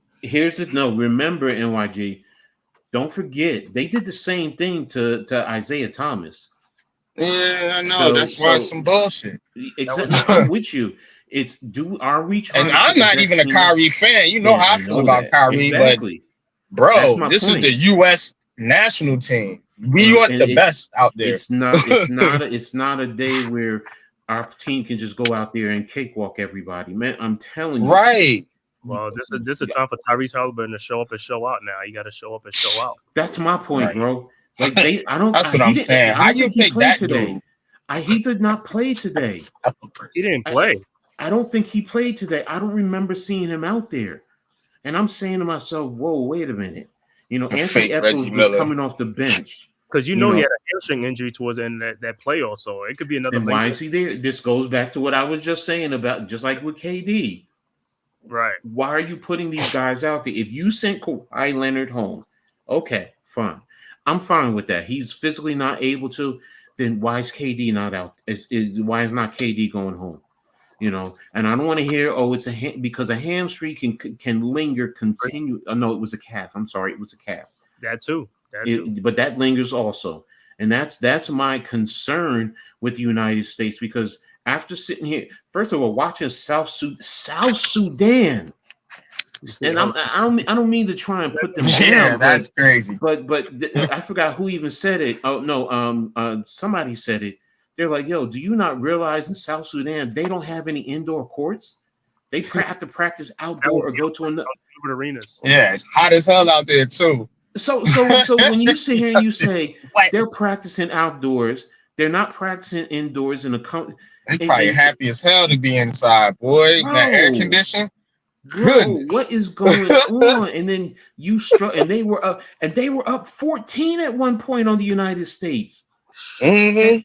remember, NYG, don't forget, they did the same thing to Isaiah Thomas.
Yeah, I know. That's why it's some bullshit.
Exactly. I'm with you. Are we trying?
And I'm not even a Kyrie fan. You know how I feel about Kyrie,
exactly.
But bro, this is the U.S. national team. We want the best out there.
It's not a day where our team can just go out there and cakewalk everybody, man. I'm telling you.
Right.
Well, this is a time for Tyrese Halliburton to show up and show out. Now you got to show up and show out.
That's my point, bro. Like That's
what I'm saying. How you pick that
today?
Dude?
He did not play today.
He didn't play.
I don't think he played today. I don't remember seeing him out there. And I'm saying to myself, whoa, wait a minute. You know, Anthony Edwards was coming off the bench.
Because he had a hamstring injury towards the end of that play also. It could be another.
And why is he there? This goes back to what I was just saying about just like with KD.
Right.
Why are you putting these guys out there? If you sent Kawhi Leonard home, okay, fine. I'm fine with that. He's physically not able to. Then why is KD not out? Why is not KD going home? You know, and I don't want to hear, it's because a hamstring can linger, continue. Oh, no, it was a calf. I'm sorry, it was a calf.
That too.
But that lingers also, and that's my concern with the United States, because after sitting here, first of all, watching South Sudan. And I don't mean to try and put them down.
Yeah, that's crazy.
But I forgot who even said it. Oh no, somebody said it. They're like, yo, do you not realize in South Sudan they don't have any indoor courts? They have to practice outdoor or go to another
arenas.
Yeah, it's hot as hell out there too.
So when you sit here and you say they're practicing outdoors, they're not practicing indoors in a
they're probably happy as hell to be inside, boy. That air conditioning.
Bro, what is going on? And then you struck, and they were up 14 at one point on the United States.
Mm-hmm.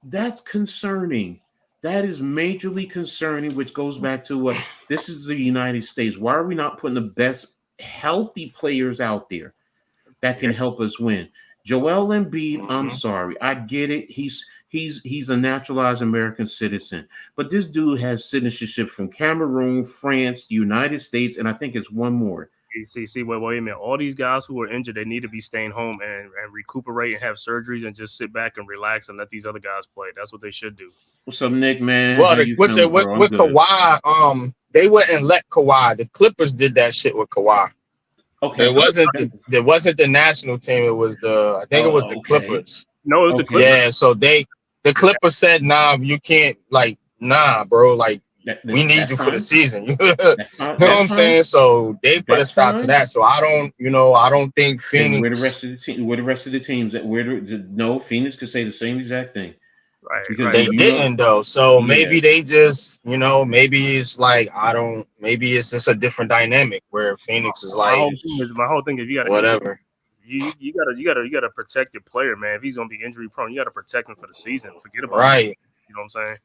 That's concerning. That is majorly concerning, which goes back to what this is the United States. Why are we not putting the best healthy players out there that can help us win? Joel Embiid, I'm sorry, I get it. He's a naturalized American citizen, but this dude has citizenship from Cameroon, France, the United States, and I think it's one more.
See, wait a minute. All these guys who are injured, they need to be staying home and recuperate and have surgeries and just sit back and relax and let these other guys play. That's what they should do.
What's up, Nick, man?
Well, with Kawhi, they wouldn't let Kawhi. The Clippers did that shit with Kawhi.
Okay,
it wasn't the national team. It was it was the Clippers.
No, it was the Clippers.
Yeah, so the Clippers said, nah, you can't, nah, bro, we need you for the season. You know what I'm saying? So they put a stop to that. So I don't think Phoenix.
Where the rest of the teams? No, Phoenix could say the same exact thing.
Right.
Because
they didn't though. So maybe they just, maybe it's maybe it's just a different dynamic where Phoenix is like.
My whole thing is you got
whatever.
You gotta protect your player, man. If he's gonna be injury prone, you gotta protect him for the season. Forget about it. You know what I'm saying?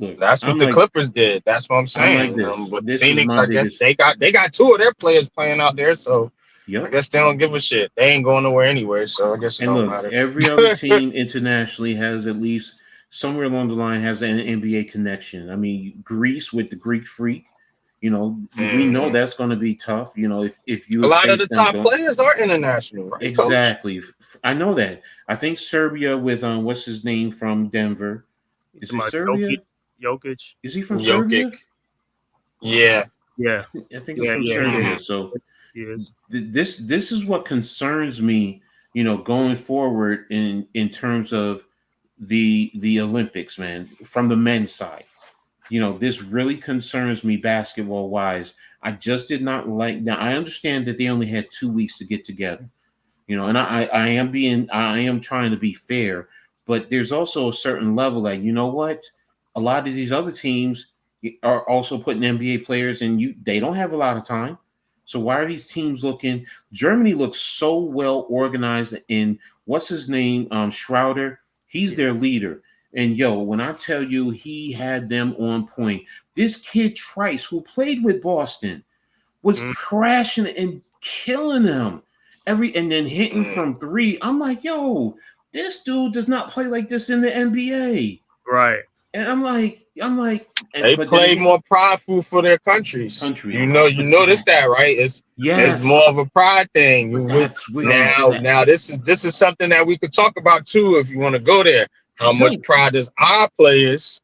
Look,
that's what the Clippers did. That's what I'm saying. But Phoenix, I guess they got two of their players playing out there, so I guess they don't give a shit. They ain't going nowhere anyway, so I guess it don't matter.
Every other team internationally has at least somewhere along the line has an NBA connection. I mean, Greece with the Greek Freak. We know that's going to be tough. If you
a lot of the top players are international, right?
Exactly.
Coach?
I know that. I think Serbia with what's his name from Denver. Is he Serbia?
Jokic.
Is he from Serbia?
Yeah.
I think it's from Serbia. So this is what concerns me. Going forward in terms of the Olympics, man, from the men's side. This really concerns me basketball wise. I just did not like. Now I understand that they only had 2 weeks to get together, and I am trying to be fair, but there's also a certain level that, you know what, a lot of these other teams are also putting NBA players in. They don't have a lot of time. So why are these teams looking? Germany looks so well organized in what's his name, Schroeder. He's their leader. And when I tell you he had them on point, this kid Trice, who played with Boston, was crashing and killing them and then hitting from three. I'm like, this dude does not play like this in the NBA.
Right.
And I'm like,
they play more prideful for their countries. You notice that, right? It's more of a pride thing. Now this is something that we could talk about too if you want to go there. How much pride does our players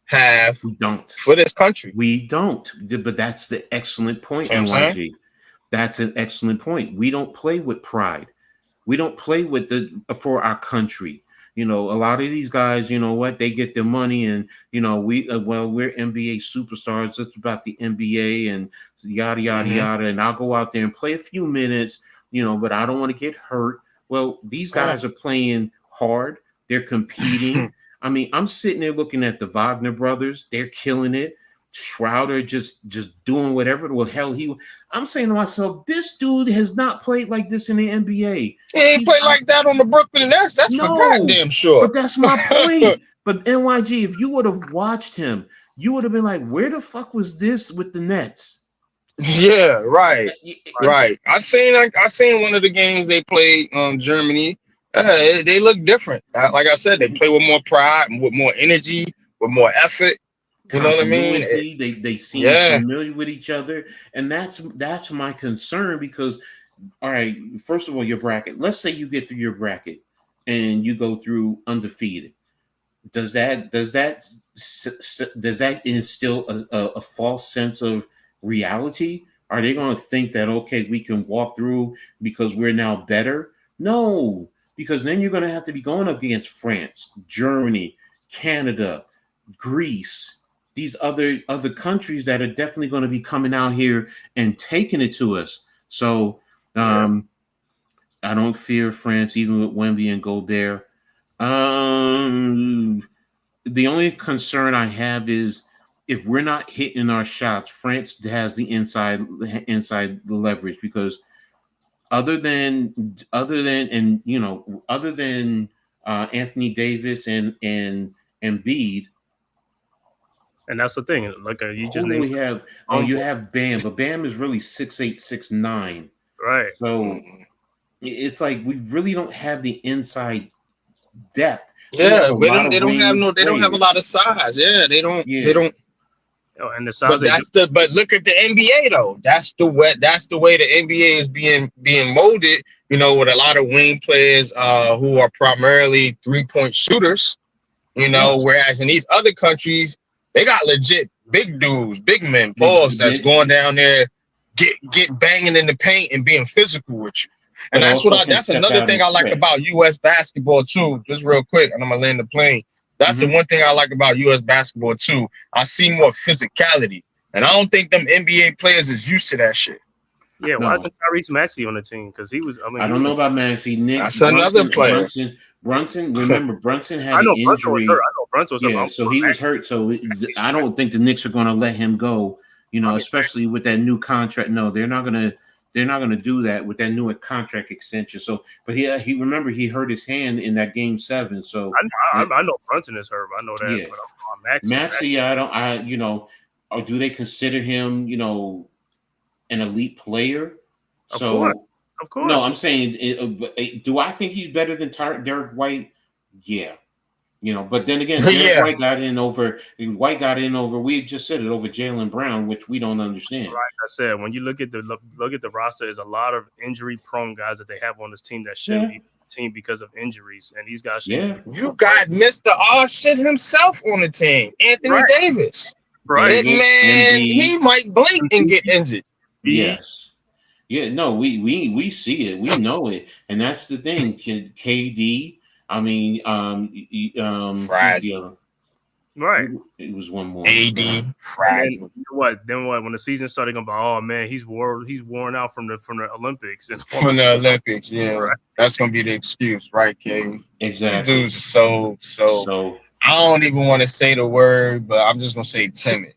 have?
We don't
for this country.
We don't. But that's the excellent point, NYG. That's an excellent point. We don't play with pride. We don't play with for our country. A lot of these guys, they get their money and, we're NBA superstars. It's about the NBA and yada, yada, yada. And I'll go out there and play a few minutes, but I don't want to get hurt. Well, these guys are playing hard. They're competing. I mean, I'm sitting there looking at the Wagner brothers. They're killing it. Schroeder just doing whatever the hell I'm saying to myself, this dude has not played like this in the NBA.
He ain't played like that on the Brooklyn Nets. That's for goddamn sure.
But that's my point. But NYG, if you would have watched him, you would have been like, where the fuck was this with the Nets?
Yeah, right. I seen one of the games they played Germany. They look different. Like I said, they play with more pride, with more energy, with more effort. You know what I mean?
They seem familiar with each other, and that's my concern because, all right, first of all, your bracket. Let's say you get through your bracket and you go through undefeated. Does that instill a false sense of reality? Are they going to think that we can walk through because we're now better? No, because then you're going to have to be going up against France, Germany, Canada, Greece. These other countries that are definitely going to be coming out here and taking it to us. So I don't fear France, even with Wemby and Gobert. The only concern I have is if we're not hitting our shots, France has the inside leverage because other than Anthony Davis and Embiid.
And that's the thing. Like you
have Bam, but Bam is really 6'8", 6'9".
Right.
So it's like we really don't have the inside depth.
Yeah, they don't have a lot of size. Yeah, they don't.
And the size.
But look at the NBA though. That's the way the NBA is being molded. With a lot of wing players who are primarily 3-point shooters. Whereas in these other countries. They got legit big dudes, big men, balls that's going down there, get banging in the paint and being physical with you. And that's another thing I like about U.S. basketball too. Just real quick, and I'm gonna land the plane. That's the one thing I like about U.S. basketball too. I see more physicality, and I don't think them NBA players is used to that shit.
Yeah, why isn't Tyrese Maxey on the team? Because he was.
I don't know about Maxey.
That's another player.
Brunson. Remember, Brunson had an injury.
I know Brunson was hurt.
So he was hurt. So I don't think the Knicks are going to let him go. Especially with that new contract. No, they're not going to do that with that new contract extension. So, but he hurt his hand in that game 7. So
I know Brunson is hurt. I know that.
Yeah.
But
Maxey, or do they consider him, an elite player?
Of course.
No, I'm saying, do I think he's better than Derek White? Yeah. But then again, White got in over. We just said it over Jaylen Brown, which we don't understand.
Like I said, when you look at the roster, there's a lot of injury-prone guys that they have on this team that shouldn't be on the team because of injuries, and these guys.
You got Mr. All Shit himself on the team, Anthony Davis.
Right,
man, he might blink and get injured.
Yes. Yeah, no, we see it, we know it, and that's the thing. KD, I mean,
right.
It was one more.
AD, fragile.
Then what? When the season started, going, oh man, he's worn out from the Olympics and
from the Olympics. Yeah, right. That's gonna be the excuse, right, Kay?
Exactly.
These dudes are so. I don't even want to say the word, but I'm just gonna say timid.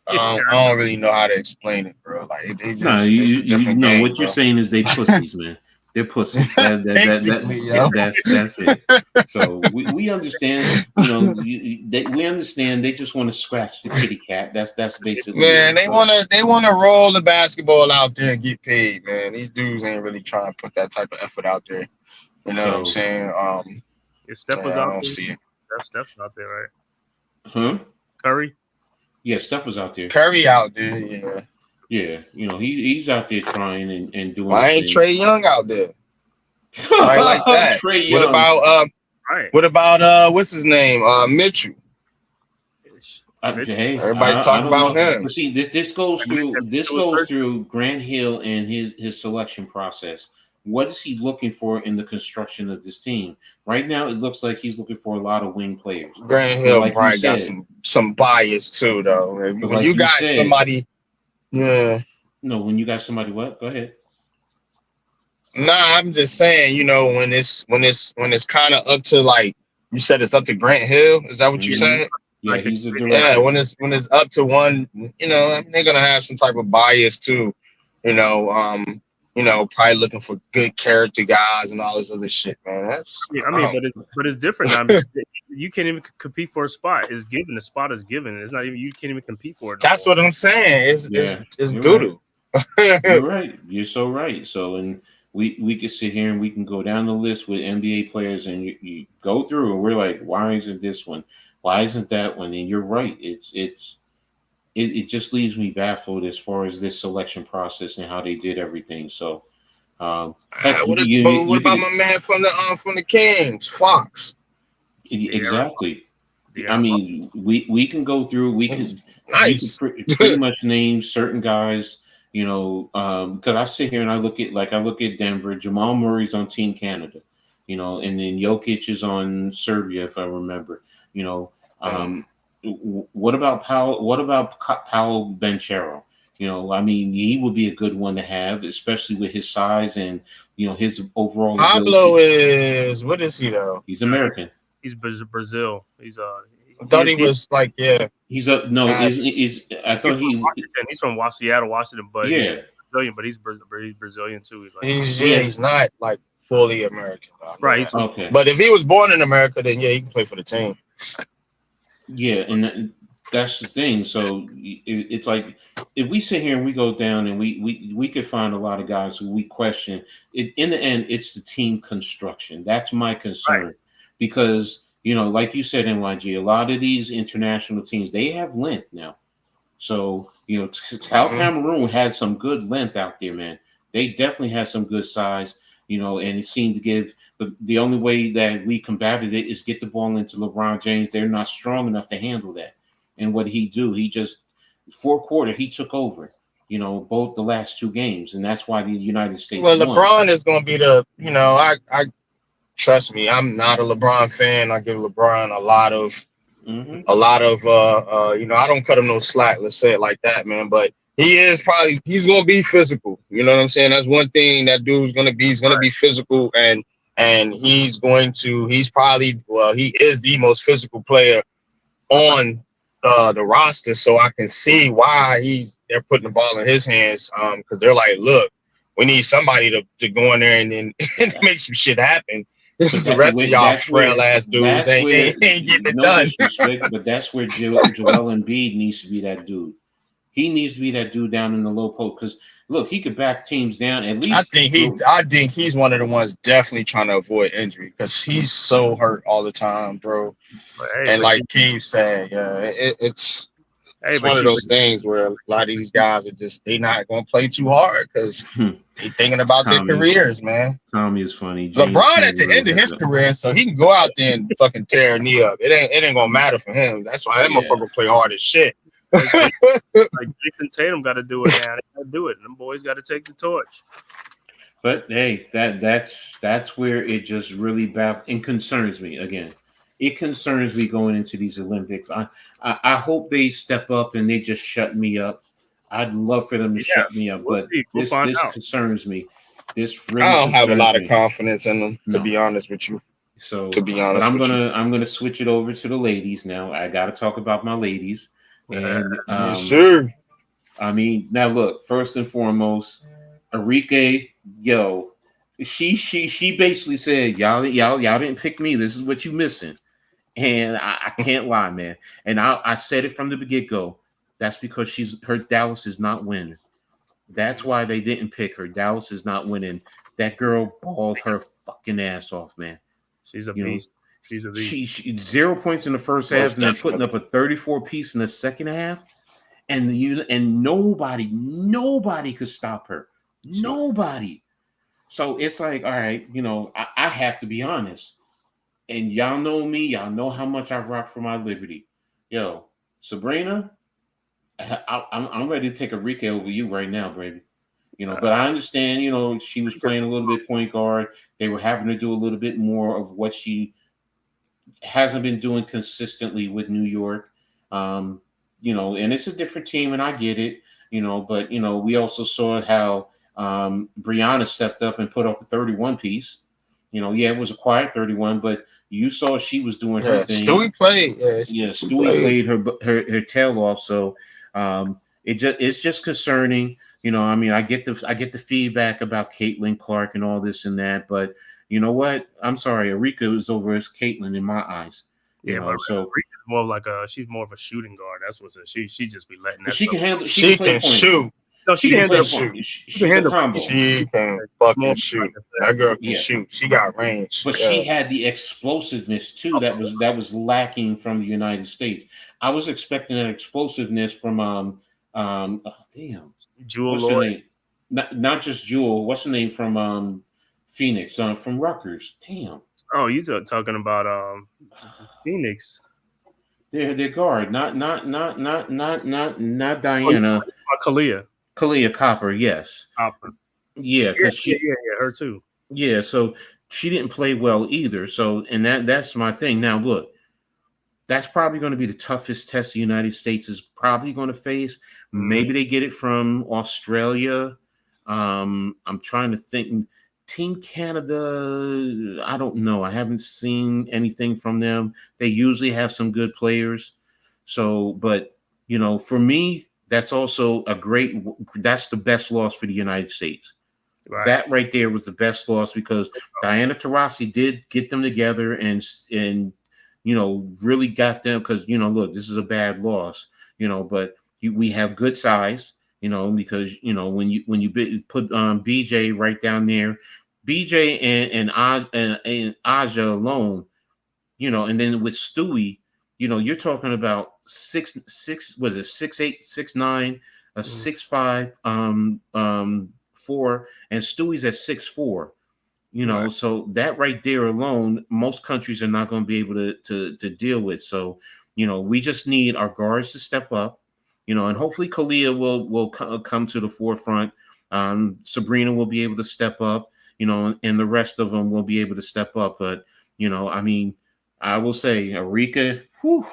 I don't really know how to explain it, bro. Like, it's just, it's a different game,
what you're saying is they pussies, man. They're pussies.
Basically, yo.
That's it. So we understand. You know, we understand. They just want to scratch the kitty cat. That's basically.
Man, they wanna roll the basketball out there and get paid, man. These dudes ain't really trying to put that type of effort out there. You know what I'm saying?
If Steph was
I
out
don't
there,
see it.
Steph's out there, right?
Huh?
Curry.
Yeah, Steph was out there.
Curry out there, yeah.
Yeah, you know, he's out there trying and doing.
Why ain't Trae Young out there? Right like that.
Trae Young.
What about what's his name? Mitchell.
Hey,
everybody talk about him.
But see, this goes through Grant Hill and his selection process. What is he looking for in the construction of this team? Right now, it looks like he's looking for a lot of wing players.
Grant Hill probably got some bias too, though. When you got somebody, yeah.
No, when you got somebody, what? Go ahead.
Nah, I'm just saying, you know, when it's kind of up to, like you said, it's up to Grant Hill. Is that what you said?
Yeah, he's a director.
Yeah, when it's up to one, you know, they're gonna have some type of bias too. You know, probably looking for good character guys and all this other shit, man.
But it's different. I mean, you can't even compete for a spot. It's given. The spot is given. It's not even. You can't even compete for it.
That's what I'm saying. It's doo-doo.
You're right. You're so right. So, and we could sit here and we can go down the list with NBA players, and you go through, and we're like, why isn't this one? Why isn't that one? And you're right. It just leaves me baffled as far as this selection process and how they did everything. So,
what about my man from the Kings, Fox?
Exactly. I mean, we can go through. We can pretty much name certain guys. You know, because I sit here and I look at Denver. Jamal Murray's on Team Canada. You know, and then Jokic is on Serbia, if I remember. You know, what about Powell? What about Paolo Banchero? You know, I mean, he would be a good one to have, especially with his size and, you know, his overall.
Pablo is, what is he though?
He's American.
He's Brazil. He's
I thought he was like, yeah.
He's a no. I thought
he's from Seattle, Washington, but
yeah,
Brazilian. But he's Brazilian too. He's like
he's not like fully American,
right?
Okay,
but if he was born in America, then yeah, he can play for the team.
Yeah, and that's the thing. So it's like if we sit here and we go down and we could find a lot of guys who we question. In the end, it's the team construction. That's my concern, right. Because you know, like you said, NYG, a lot of these international teams, they have length now. So you know, Cameroon had some good length out there, man. They definitely had some good size. You know, and it seemed to give, but the only way that we combated it is get the ball into LeBron James. They're not strong enough to handle that. And what he do? He just fourth quarter he took over. You know, both the last two games, and that's why the United States.
Well, LeBron is going to be the. You know, I trust me. I'm not a LeBron fan. I give LeBron a lot of. You know, I don't cut him no slack. Let's say it like that, man. But he's going to be physical. You know what I'm saying? That's one thing that dude's going to be. He's going to be physical, and he is the most physical player on the roster. So I can see why they're putting the ball in his hands, because they're like, look, we need somebody to go in there and make some shit happen. The rest of y'all frail ass dudes ain't getting it done.
But that's where Joel Embiid needs to be that dude. He needs to be that dude down in the low post, because look, he could back teams down at least.
I think he's one of the ones definitely trying to avoid injury, because he's so hurt all the time, bro. And like Keith said, yeah, it's one of those things where a lot of these guys are they not going to play too hard because they thinking about their careers, man.
Tommy is funny.
LeBron at the end of his career, so he can go out there and fucking tear a knee up. It ain't gonna matter for him. That's why that motherfucker play hard as shit.
Like Jason Tatum got to do it now. They got to do it. Them boys got to take the torch.
But hey, that's where it just really and concerns me again. It concerns me going into these Olympics. I hope they step up and they just shut me up. I'd love for them to shut me up, but this concerns me. This really
I don't have a lot of confidence in them, to be honest with you.
So
to be honest,
I'm gonna switch it over to the ladies now. I got to talk about my ladies. And
sure.
I mean, now look, first and foremost, Arike, She basically said, y'all didn't pick me. This is what you missing. And I can't lie, man. And I said it from the get-go. That's because her Dallas is not winning. That's why they didn't pick her. Dallas is not winning. That girl balled her fucking ass off, man.
She's a
You know,
beast. She's a beast.
She 0 points in the first
Most
half and then
definitely.
putting up a 34 piece in the second half. And nobody could stop her. Nobody. So it's like, all right, I have to be honest. And y'all know me. Y'all know how much I've rocked for my liberty. Yo, Sabrina, I'm ready to take a Rika over you right now, baby. But I understand, she was playing a little bit point guard. They were having to do a little bit more of what she hasn't been doing consistently with New York. And it's a different team, and I get it, but we also saw how Brianna stepped up and put up a 31 piece. It was a quiet 31, but you saw she was doing her thing.
Stewie played.
Stewie played her tail off. So it's just concerning. I get the feedback about Caitlin Clark and all this and that, but you know what? I'm sorry, Arika is over as Caitlin in my eyes. So
Arika's more like she's more of a shooting guard. That's what it is. She just be letting that.
She can handle.
She can shoot.
No, she can handle shoot.
She's a combo.
She can fucking shoot. That girl can shoot. She got range.
But she had the explosiveness too that was lacking from the United States. I was expecting that explosiveness from
Jewel
what's
Lloyd.
her name? Not just Jewel. What's her name from Phoenix? From Rutgers. Damn.
Oh, you talking about Phoenix?
Their guard, not Diana. Kalia Copper, yes.
Copper.
Yeah, because
her too.
Yeah, so she didn't play well either. So, and that's my thing. Now, look, that's probably going to be the toughest test the United States is probably going to face. Maybe they get it from Australia. I'm trying to think. Team Canada, I don't know. I haven't seen anything from them. They usually have some good players. So, but, for me, that's also that's the best loss for the United States. Right. That right there was the best loss because Diana Taurasi did get them together and really got them because, look, this is a bad loss, but we have good size, because, when you put BJ right down there, BJ and Aja alone, and then with Stewie, you're talking about 6'8", 6'9", 6'5", 4, and Stewie's at 6'4". Right. So that right there alone, most countries are not going to be able to deal with. So, we just need our guards to step up, and hopefully Kalia will come to the forefront. Sabrina will be able to step up, and the rest of them will be able to step up. But, I will say Arika, whew,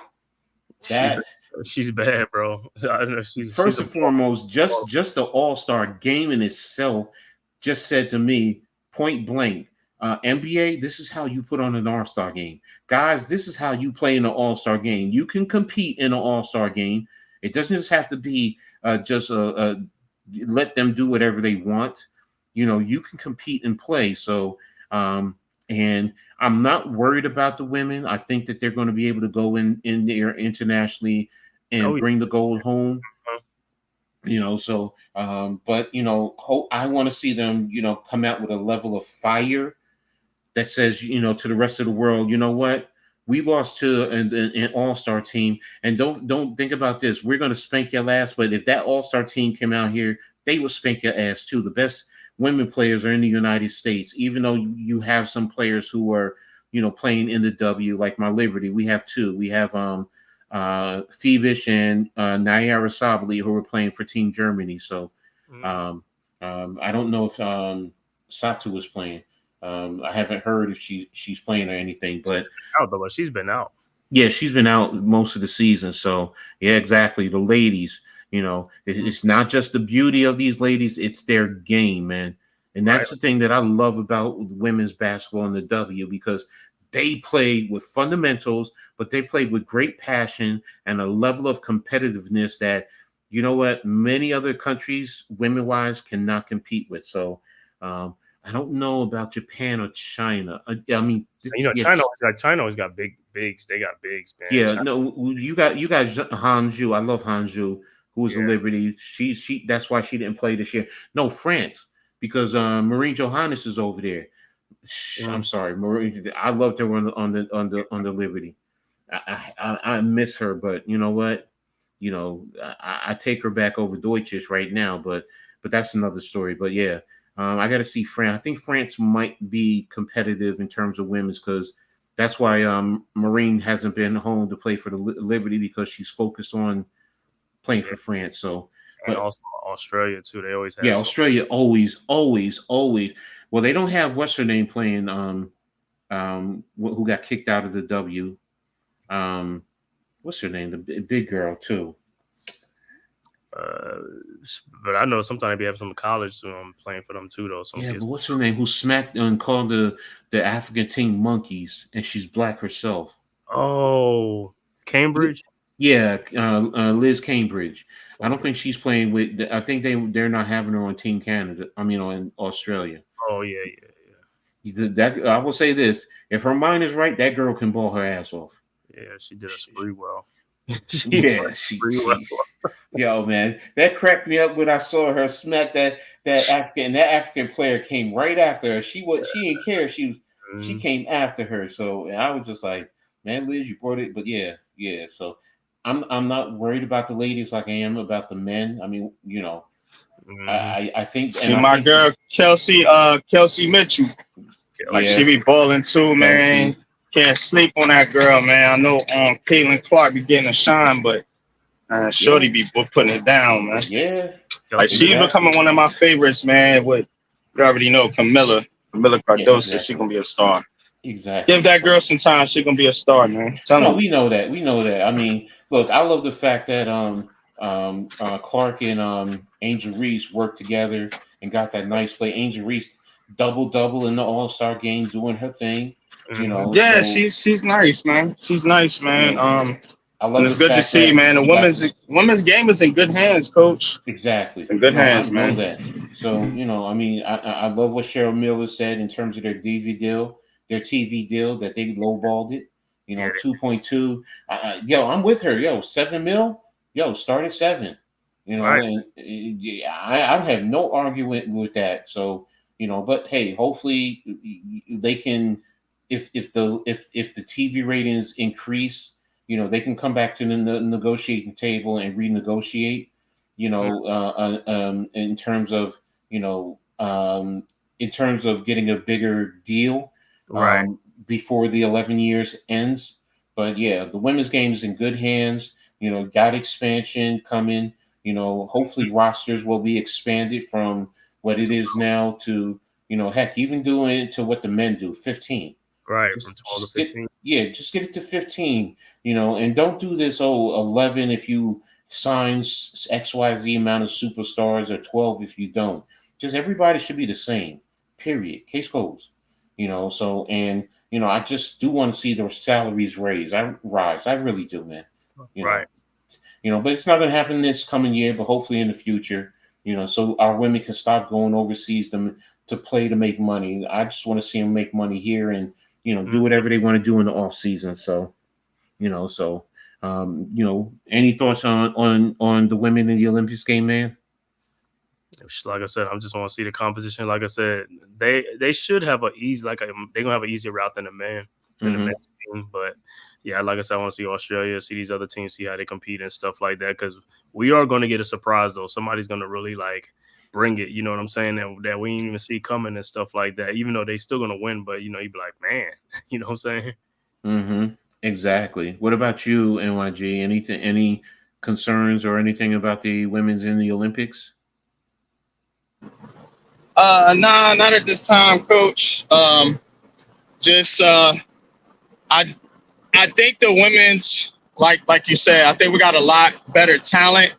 she's bad, bro. I know
First and foremost, just the All-Star game in itself just said to me, point blank, NBA, this is how you put on an All-Star game. Guys, this is how you play in an All-Star game. You can compete in an All-Star game. It doesn't just have to be just let them do whatever they want. You can compete and play. So, and I'm not worried about the women. I think that they're going to be able to go in there internationally and bring the gold home. So, but, I want to see them, come out with a level of fire that says, to the rest of the world, you know what? We lost to an all-star team, and don't think about this. We're going to spank your ass, but if that all-star team came out here, they will spank your ass too. The best women players are in the United States, even though you have some players who are, playing in the W, like my Liberty. We have two. We have Phoebish and Nayara Sabali, who are playing for Team Germany. So I don't know if Satu is playing. I haven't heard if she's playing or anything, but
she's been out.
Yeah, she's been out most of the season. So yeah, exactly. The ladies, it's not just the beauty of these ladies; it's their game, man. And that's the thing that I love about women's basketball in the W, because they play with fundamentals, but they play with great passion and a level of competitiveness that, many other countries, women-wise, cannot compete with. So I don't know about Japan or China. I mean,
China always got bigs. They got bigs, man.
Yeah,
China,
no, you got Hanju. I love Hanju, who was a Liberty. She that's why she didn't play this year. No, France, because Marine Johannes is over there. I'm sorry, Marine. I loved her on the Liberty. I miss her, but you know what? You know, I take her back over Deutsches right now, but that's another story. But yeah, I got to see France. I think France might be competitive in terms of women's, because that's why Marine hasn't been home to play for the Liberty, because she's focused on playing for France. So,
and also Australia too. They always have.
Yeah, Australia always. Well, they don't have what's her name playing. Who got kicked out of the W? What's her name? The big girl too.
But I know sometimes they have some college playing for them too, though.
But what's her name? Who smacked and called the African team monkeys, and she's black herself.
Oh, Cambridge.
Yeah, Liz Cambridge. I don't think she's playing with. I think they're not having her on Team Canada. I mean, on Australia.
Oh yeah.
That I will say this: if her mind is right, that girl can ball her ass off.
Yeah, she did a spree well.
Yo, man, that cracked me up when I saw her smack that African. And that African player came right after her. She didn't care. She came after her. So and I was just like, man, Liz, you brought it. But yeah. So I'm not worried about the ladies like I am about the men. I mean, you know, I think.
See my girl Kelsey Mitchell. Like she be balling too, man. Can't sleep on that girl, man. I know Caitlin Clark be getting a shine, but Shorty be putting it down, man.
Yeah.
Like she's becoming one of my favorites, man. With you already know Camilla Cardoso, she's gonna be a star.
Exactly.
Give that girl some time, she's gonna be a star, man.
We know that. I mean, look, I love the fact that Clark and Angel Reese worked together and got that nice play. Angel Reese double in the All-Star game, doing her thing. You know,
yeah, so, she's nice, man. She's nice, man.
I love
it's good to see, man. The women's game is in good hands, Coach.
Exactly,
in good hands, man.
That. So you know, I mean, I love what Cheryl Miller said in terms of their TV deal, that they lowballed it. You know, 2.2. Yo, I'm with her. Yo, $7 million. Yo, start at 7. You know, right. And I have no argument with that. So you know, but hey, hopefully they can. If the TV ratings increase, you know, they can come back to the negotiating table and renegotiate, you know, in terms of, you know, in terms of getting a bigger deal,
right,
before the 11 years ends. But yeah, the women's game is in good hands. You know, got expansion coming. You know, hopefully rosters will be expanded from what it is now to, you know, heck, even doing it to what the men do, 15.
Right, from 12 to 15.
Just get it to 15, you know, and don't do this, 11 if you sign XYZ amount of superstars, or 12 if you don't. Just everybody should be the same, period. Case closed, you know, so, and, you know, I just do want to see their salaries rise. I really do, man.
Right.
You know, but it's not going to happen this coming year, but hopefully in the future, you know, so our women can stop going overseas to play to make money. I just want to see them make money here and, you know, do whatever they want to do in the off season. So, you know, you know, any thoughts on the women in the Olympics game, man?
Like I said, I just want to see the composition. Like I said, they should have they're gonna have an easier route than the men the men's team. But yeah, like I said, I want to see Australia, see these other teams, see how they compete and stuff like that. Because we are going to get a surprise though. Somebody's going to really bring it, you know what I'm saying, that we didn't even see coming and stuff like that, even though they still going to win, but, you know, you'd be like, man, you know what I'm saying?
Exactly. What about you, NYG? Any concerns or anything about the women's in the Olympics?
Nah, not at this time, Coach. I think the women's, like you said, I think we got a lot better talent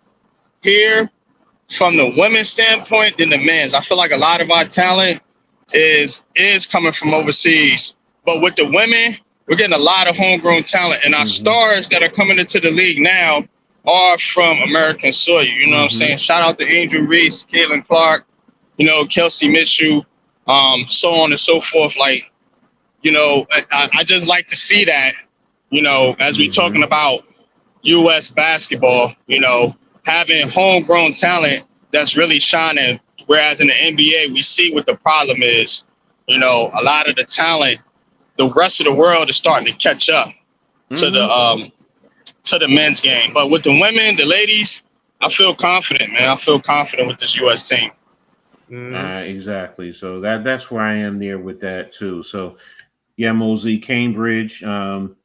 here from the women's standpoint than the men's. I feel like a lot of our talent is coming from overseas. But with the women, we're getting a lot of homegrown talent. And our stars that are coming into the league now are from American soil. You know what I'm saying? Shout out to Angel Reese, Caitlin Clark, you know, Kelsey Mitchell. so on and so forth. Like, you know, I just like to see that, you know, as we talking about U.S. basketball, you know, having homegrown talent that's really shining. Whereas in the NBA, we see what the problem is. You know, a lot of the talent, the rest of the world is starting to catch up to the men's game. But with the women, the ladies, I feel confident, man. I feel confident with this U.S. team.
Exactly. So that's where I am there with that too. So yeah, Mosley, Cambridge, you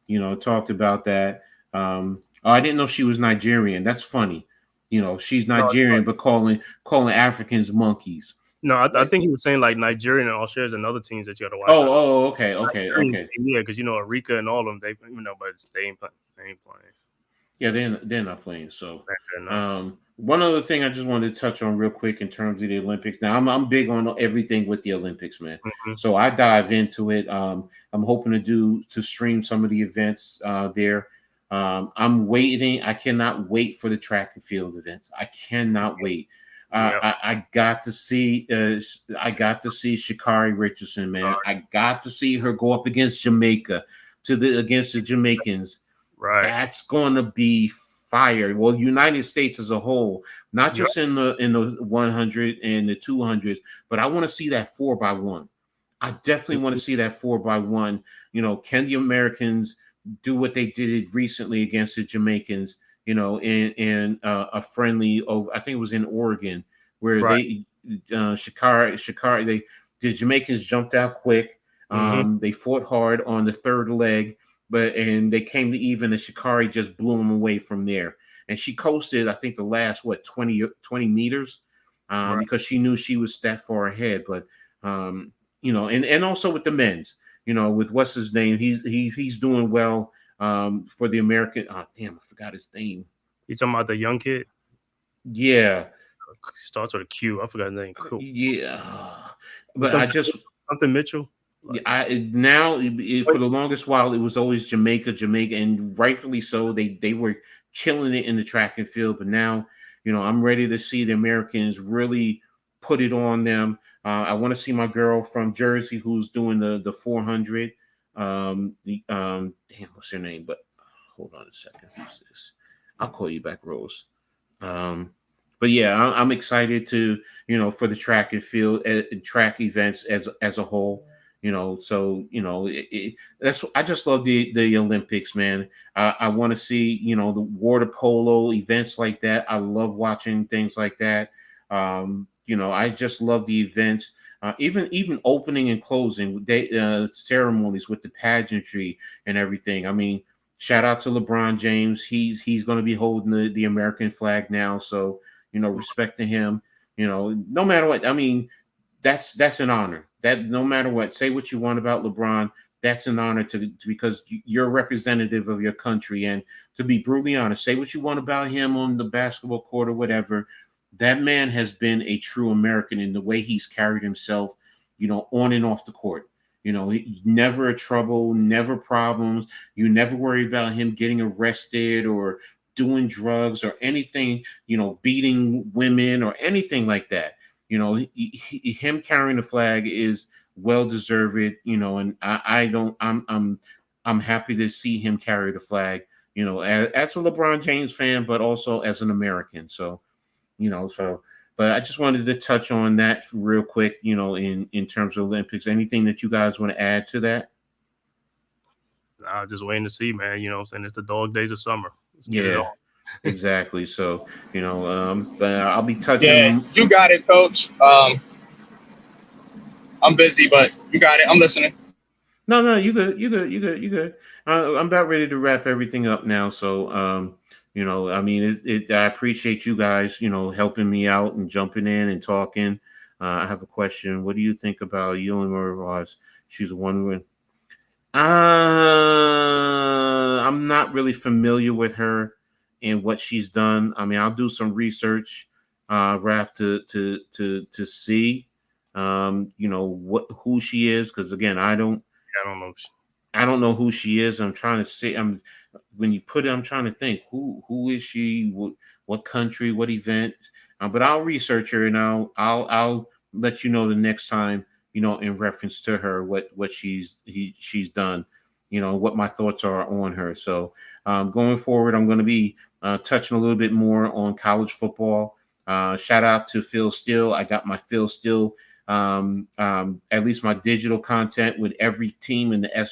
know, talked about that. Oh, I didn't know she was Nigerian. That's funny. You know, she's Nigerian, but calling Africans monkeys.
No, I think he was saying like Nigeria and Australia and other teams that you got to watch.
Okay.
Yeah, because you know Arika and all of them, they but they ain't playing.
Yeah, they're not playing. So, one other thing I just wanted to touch on real quick in terms of the Olympics. Now, I'm big on everything with the Olympics, man. So I dive into it. I'm hoping to stream some of the events there. I'm waiting. I cannot wait for the track and field events. I cannot wait. I got to see Sha'Carri Richardson, man. I got to see her go up against Jamaica against the Jamaicans.
Right.
That's going to be fire. Well, United States as a whole, not just in the 100 and the 200s, but I want to see that 4x1. I definitely want to see that 4x1. You know, can the Americans do what they did recently against the Jamaicans? You know, in a friendly over, I think it was in Oregon, where they Sha'Carri, the Jamaicans jumped out quick. They fought hard on the third leg, and they came to even, and Sha'Carri just blew them away from there. And she coasted, I think, the last 20 meters, because she knew she was that far ahead. But you know, and also with the men's, you know, with what's his name, he's doing well. For the American, oh damn, I forgot his name.
You talking about the young kid?
Yeah,
starts with a Q. I forgot his name. Cool.
Yeah, but
something Mitchell.
For the longest while it was always Jamaica, and rightfully so. They were killing it in the track and field, but now, you know, I'm ready to see the Americans really put it on them. I want to see my girl from Jersey who's doing the 400. Damn, what's her name? But hold on a second. Who's this? I'll call you back, Rose. But yeah, I'm excited to, you know, for the track and field track events as a whole. You know, so you know, I just love the Olympics, man. I want to see, you know, the water polo events like that. I love watching things like that. You know, I just love the events. Even opening and closing ceremonies with the pageantry and everything. I mean, shout out to LeBron James. He's going to be holding the American flag now. So, you know, respecting him, you know, no matter what. I mean, that's an honor. That no matter what, say what you want about LeBron, that's an honor because you're a representative of your country. And to be brutally honest, say what you want about him on the basketball court or whatever. That man has been a true American in the way he's carried himself, you know, on and off the court. You know, never a trouble, never problems. You never worry about him getting arrested or doing drugs or anything, you know, beating women or anything like that. You know, him carrying the flag is well deserved, you know, and I'm happy to see him carry the flag, you know, as a LeBron James fan, but also as an American. So, you know, but I just wanted to touch on that real quick, you know, in terms of Olympics. Anything that you guys want to add to that?
Just waiting to see, man. You know what I'm saying? It's the dog days of summer.
Yeah, exactly. So, you know, but I'll be touching.
Yeah, you got it, Coach. I'm busy, but you got it. I'm listening.
No, you good. I'm about ready to wrap everything up now. So, you know, I mean, I appreciate you guys, you know, helping me out and jumping in and talking. I have a question. What do you think about Yulimar Ross? She's a one-win. I'm not really familiar with her and what she's done. I mean, I'll do some research, Raph, to see, you know, who she is, because again, I don't know. I don't know who she is. I'm trying to say. When you put it, I'm trying to think who is she? What country? What event? But I'll research her and I'll let you know the next time, in reference to her, what she's done, what my thoughts are on her. So going forward, I'm going to be touching a little bit more on college football. Shout out to Phil Steele. I got my Phil Steele, at least my digital content with every team in the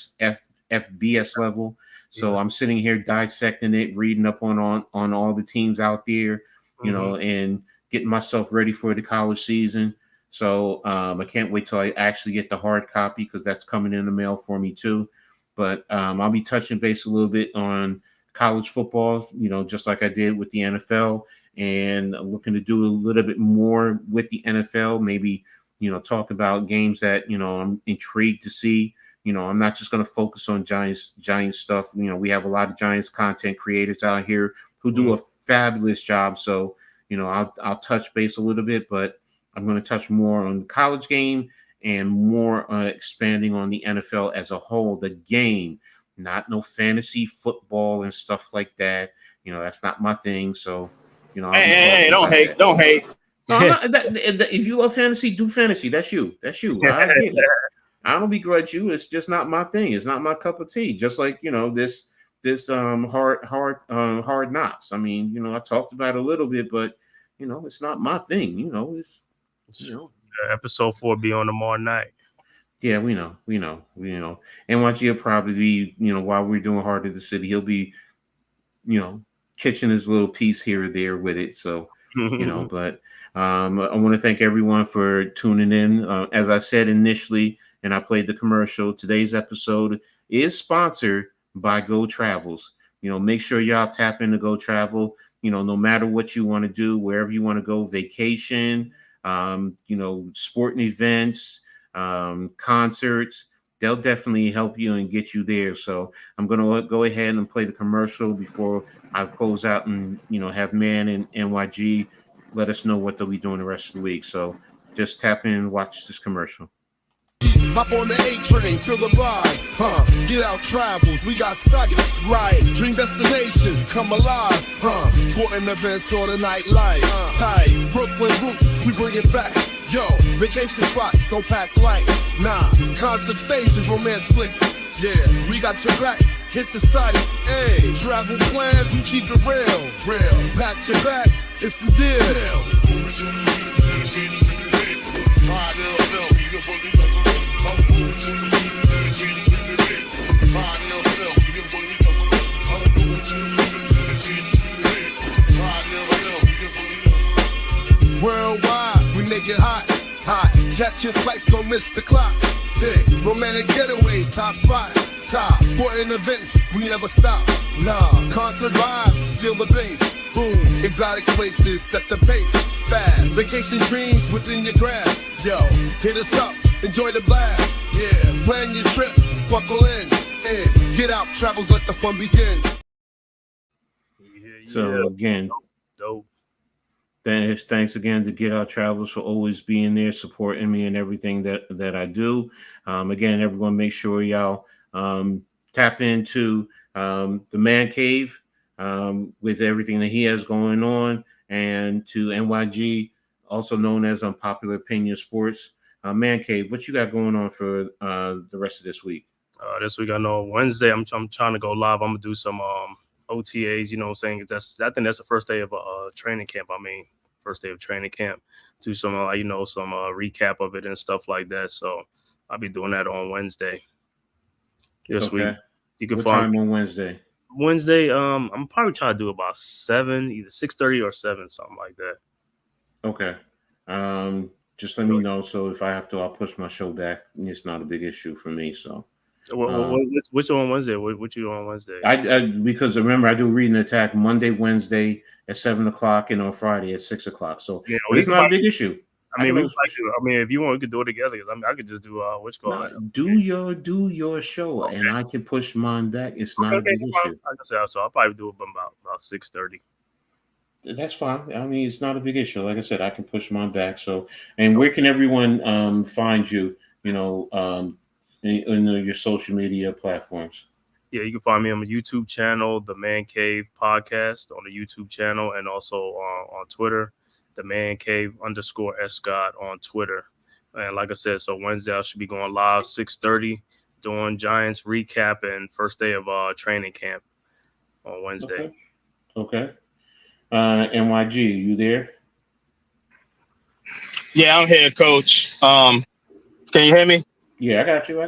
FBS level. So I'm sitting here dissecting it, reading up on all the teams out there, and getting myself ready for the college season. So I can't wait till I actually get the hard copy, because that's coming in the mail for me too. But I'll be touching base a little bit on college football, just like I did with the NFL, and looking to do a little bit more with the NFL. Maybe, talk about games that, I'm intrigued to see. I'm not just going to focus on Giants stuff. We have a lot of Giants content creators out here who do a fabulous job. So, I'll touch base a little bit, but I'm going to touch more on the college game and more expanding on the NFL as a whole, the game, not no fantasy football and stuff like that. That's not my thing. So,
hey, don't hate. No,
I'm not, if you love fantasy, do fantasy. That's you. I get it. I don't begrudge you. It's just not my thing. It's not my cup of tea. Just like, this hard knocks. I mean, I talked about it a little bit, but it's not my thing. It's
episode 4 be on tomorrow night.
Yeah, we know. NYG will probably be, while we're doing Heart of the City, he'll be, catching his little piece here or there with it. So, but I want to thank everyone for tuning in. As I said initially, and I played the commercial, today's episode is sponsored by Go Travels. Make sure y'all tap into Go Travel. No matter what you want to do, wherever you want to go, vacation, sporting events, concerts, they'll definitely help you and get you there. So I'm going to go ahead and play the commercial before I close out and, have Man and NYG let us know what they'll be doing the rest of the week. So just tap in and watch this commercial.
Hop on the A train, feel the vibe, Get out travels, we got sights, right? Dream destinations, come alive, Sporting events or the nightlife, tight. Brooklyn roots, we bring it back. Yo, vacation spots, don't pack light. Nah, concert stages, romance flicks. Yeah, we got your back. Hit the site, hey. Travel plans, we keep it real. Pack your bags, it's the deal. Worldwide, we make it hot. Catch your flights, don't miss the clock. Sick, romantic getaways, top spots. Top, sporting events, we never stop. Nah, concert vibes, feel the bass. Boom, exotic places, set the pace. Fast, vacation dreams within your grasp. Yo, hit us up, enjoy the blast. Yeah, plan your trip, buckle in. Get out, travels, let the fun begin.
So again,
dope.
Thanks again to Get Out Travels for always being there, supporting me and everything that I do. Again, everyone, make sure y'all tap into the Man Cave with everything that he has going on, and to NYG, also known as Unpopular Opinion Sports. Man Cave, what you got going on for the rest of this week?
This week, I know Wednesday, I'm trying to go live. I'm gonna do some OTAs. You know what I'm saying? I think that's the first day of training camp. First day of training camp. Do some some recap of it and stuff like that. So I'll be doing that on Wednesday. This week. You can find
time on Wednesday.
Wednesday, I'm probably trying to do about 7, either 6:30 or 7, something like that.
Okay. Just let me know. So if I have to, I'll push my show back. It's not a big issue for me. So
which on Wednesday? What you on Wednesday?
I because remember I do Reading Attack Monday, Wednesday at 7:00, and on Friday at 6:00. So
yeah,
it's not a big issue.
I mean, if you want, we could do it together. Because I could just do
do your show, okay. And I can push mine back. It's not a big issue.
Like I said, so I'll probably do it about 6:30.
That's fine. I mean, it's not a big issue. Like I said, I can push mine back. So, and where can everyone find you? In your social media platforms.
Yeah, you can find me on my YouTube channel, The Man Cave Podcast, on the YouTube channel, and also on Twitter, The Man Cave _Escott on Twitter. And like I said, so Wednesday I should be going live 6:30 doing Giants recap and first day of training camp on Wednesday.
Okay. NYG, you there?
Yeah, I'm here, Coach. Can you hear me?
Yeah, I got you.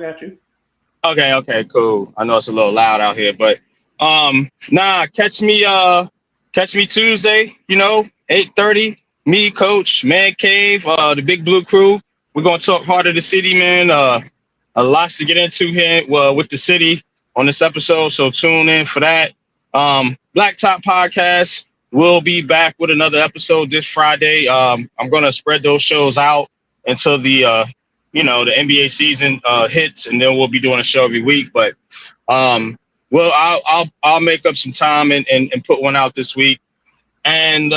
Okay, cool. I know it's a little loud out here, but catch me Tuesday, 8:30. Me, Coach, Man Cave, the Big Blue Crew. We're gonna talk Heart of the City, man. A lot to get into here with the city on this episode, so tune in for that. Blacktop Podcast will be back with another episode this Friday. I'm gonna spread those shows out until the the NBA season hits, and then we'll be doing a show every week. But I'll make up some time and put one out this week. And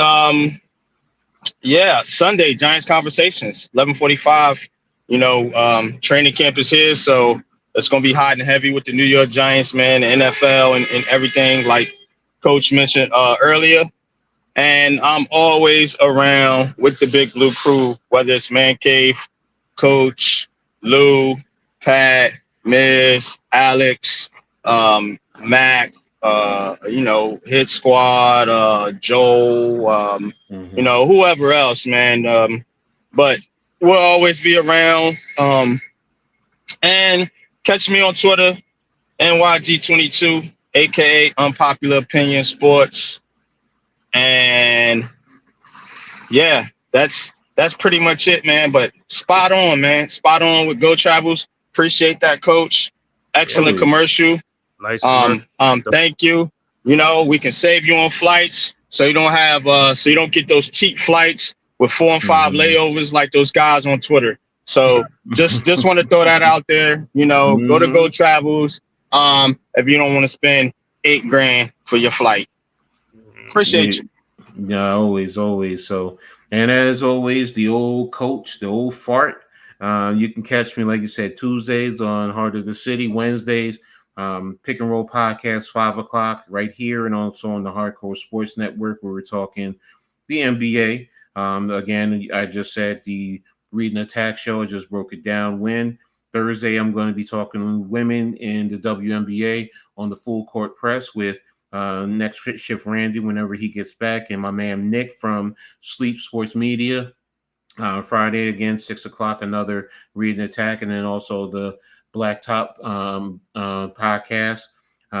Sunday Giants Conversations, 11:45. Training camp is here, so it's gonna be hot and heavy with the New York Giants, man, the NFL and everything, like Coach mentioned earlier. And I'm always around with the Big Blue Crew, whether it's Man Cave, Coach, Lou, Pat, Miz, Alex, Mac, Hit Squad, Joel, whoever else, man. But we'll always be around. And catch me on Twitter, NYG22, aka Unpopular Opinion Sports. And yeah, that's pretty much it, man. But spot on, man. Spot on with Go Travels. Appreciate that, Coach. Excellent commercial.
Nice commercial.
Thank you. We can save you on flights, so you don't get those cheap flights with 4 and 5 layovers like those guys on Twitter. So just want to throw that out there. Go to Go Travels. If you don't want to spend $8,000 for your flight. Appreciate you.
Yeah, always. So, and as always, the old coach, the old fart. You can catch me, like you said, Tuesdays on Heart of the City, Wednesdays, Pick and Roll Podcast, 5:00 right here, and also on the Hardcore Sports Network, where we're talking the NBA. Again, I just said the Reading Attack show. I just broke it down. Thursday, I'm going to be talking women in the WNBA on the Full Court Press with next shift Randy whenever he gets back, and my man Nick from Sleep Sports Media. Friday again, 6:00, another Reading Attack, and then also the Blacktop podcast.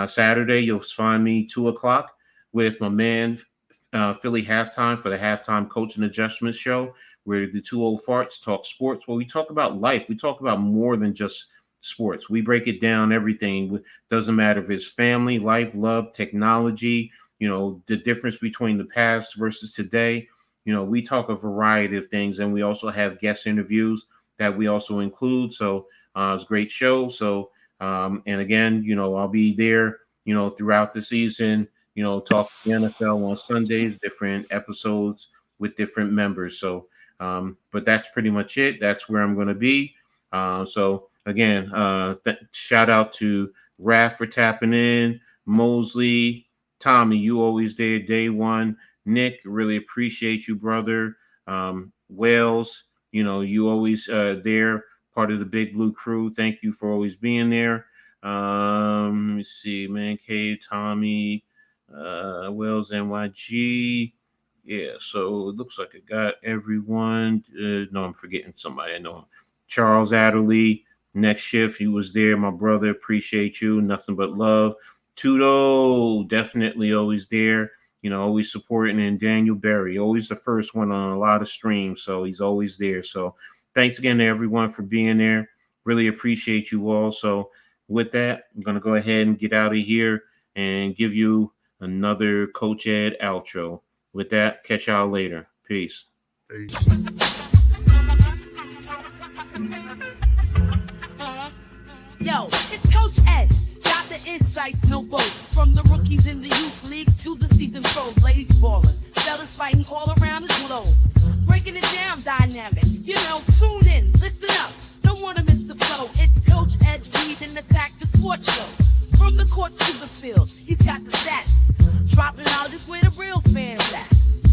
Saturday, you'll find me 2:00 with my man Philly Halftime for the Halftime Coaching Adjustment Show, where the two old farts talk sports. Well, we talk about life. We talk about more than just sports. We break it down, everything. Doesn't matter if it's family, life, love, technology, the difference between the past versus today. We talk a variety of things, and we also have guest interviews that we also include. So it's a great show. So, and again, I'll be there, throughout the season, talk the NFL on Sundays, different episodes with different members. So, but that's pretty much it. That's where I'm going to be. So again, shout out to Raph for tapping in, Mosley, Tommy, you always there, day one. Nick, really appreciate you, brother. Wales, you always there, part of the Big Blue Crew. Thank you for always being there. Let me see, Man Cave, Tommy, Wales, NYG. Yeah, so it looks like I got everyone. No, I'm forgetting somebody. I know Charles Adderley, next shift. He was there, my brother. Appreciate you. Nothing but love. Tudo, definitely always there. Always supporting, and Daniel Berry, always the first one on a lot of streams. So he's always there. So thanks again to everyone for being there. Really appreciate you all. So with that, I'm going to go ahead and get out of here and give you another Coach Ed outro. With that, catch y'all later. Peace.
Peace.
Yo, it's Coach Ed. Got the insights, no boats. From the rookies in the youth leagues to the seasoned pros. Ladies balling, fellas fighting all around the globe. Breaking it down dynamic. Tune in, listen up. Don't want to miss the flow. It's Coach Ed Reading Attack, the sports show. From the courts to the field, he's got the stats. Dropping knowledge is where the real fans at.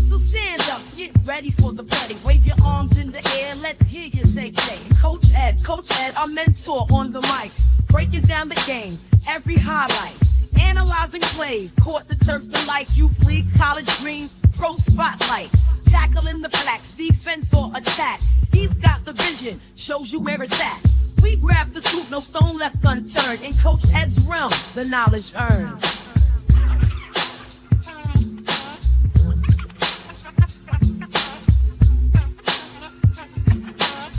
So stand up, get ready for the play. Wave your arms in the air, let's hear you say, Coach Ed, our mentor on the mic. Breaking down the game, every highlight. Analyzing plays, court the turf the like. Youth leagues, college dreams, pro spotlight. Tackling the flats, defense or attack. He's got the vision, shows you where it's at. We grab the scoop, no stone left unturned. In Coach Ed's realm, the knowledge earned.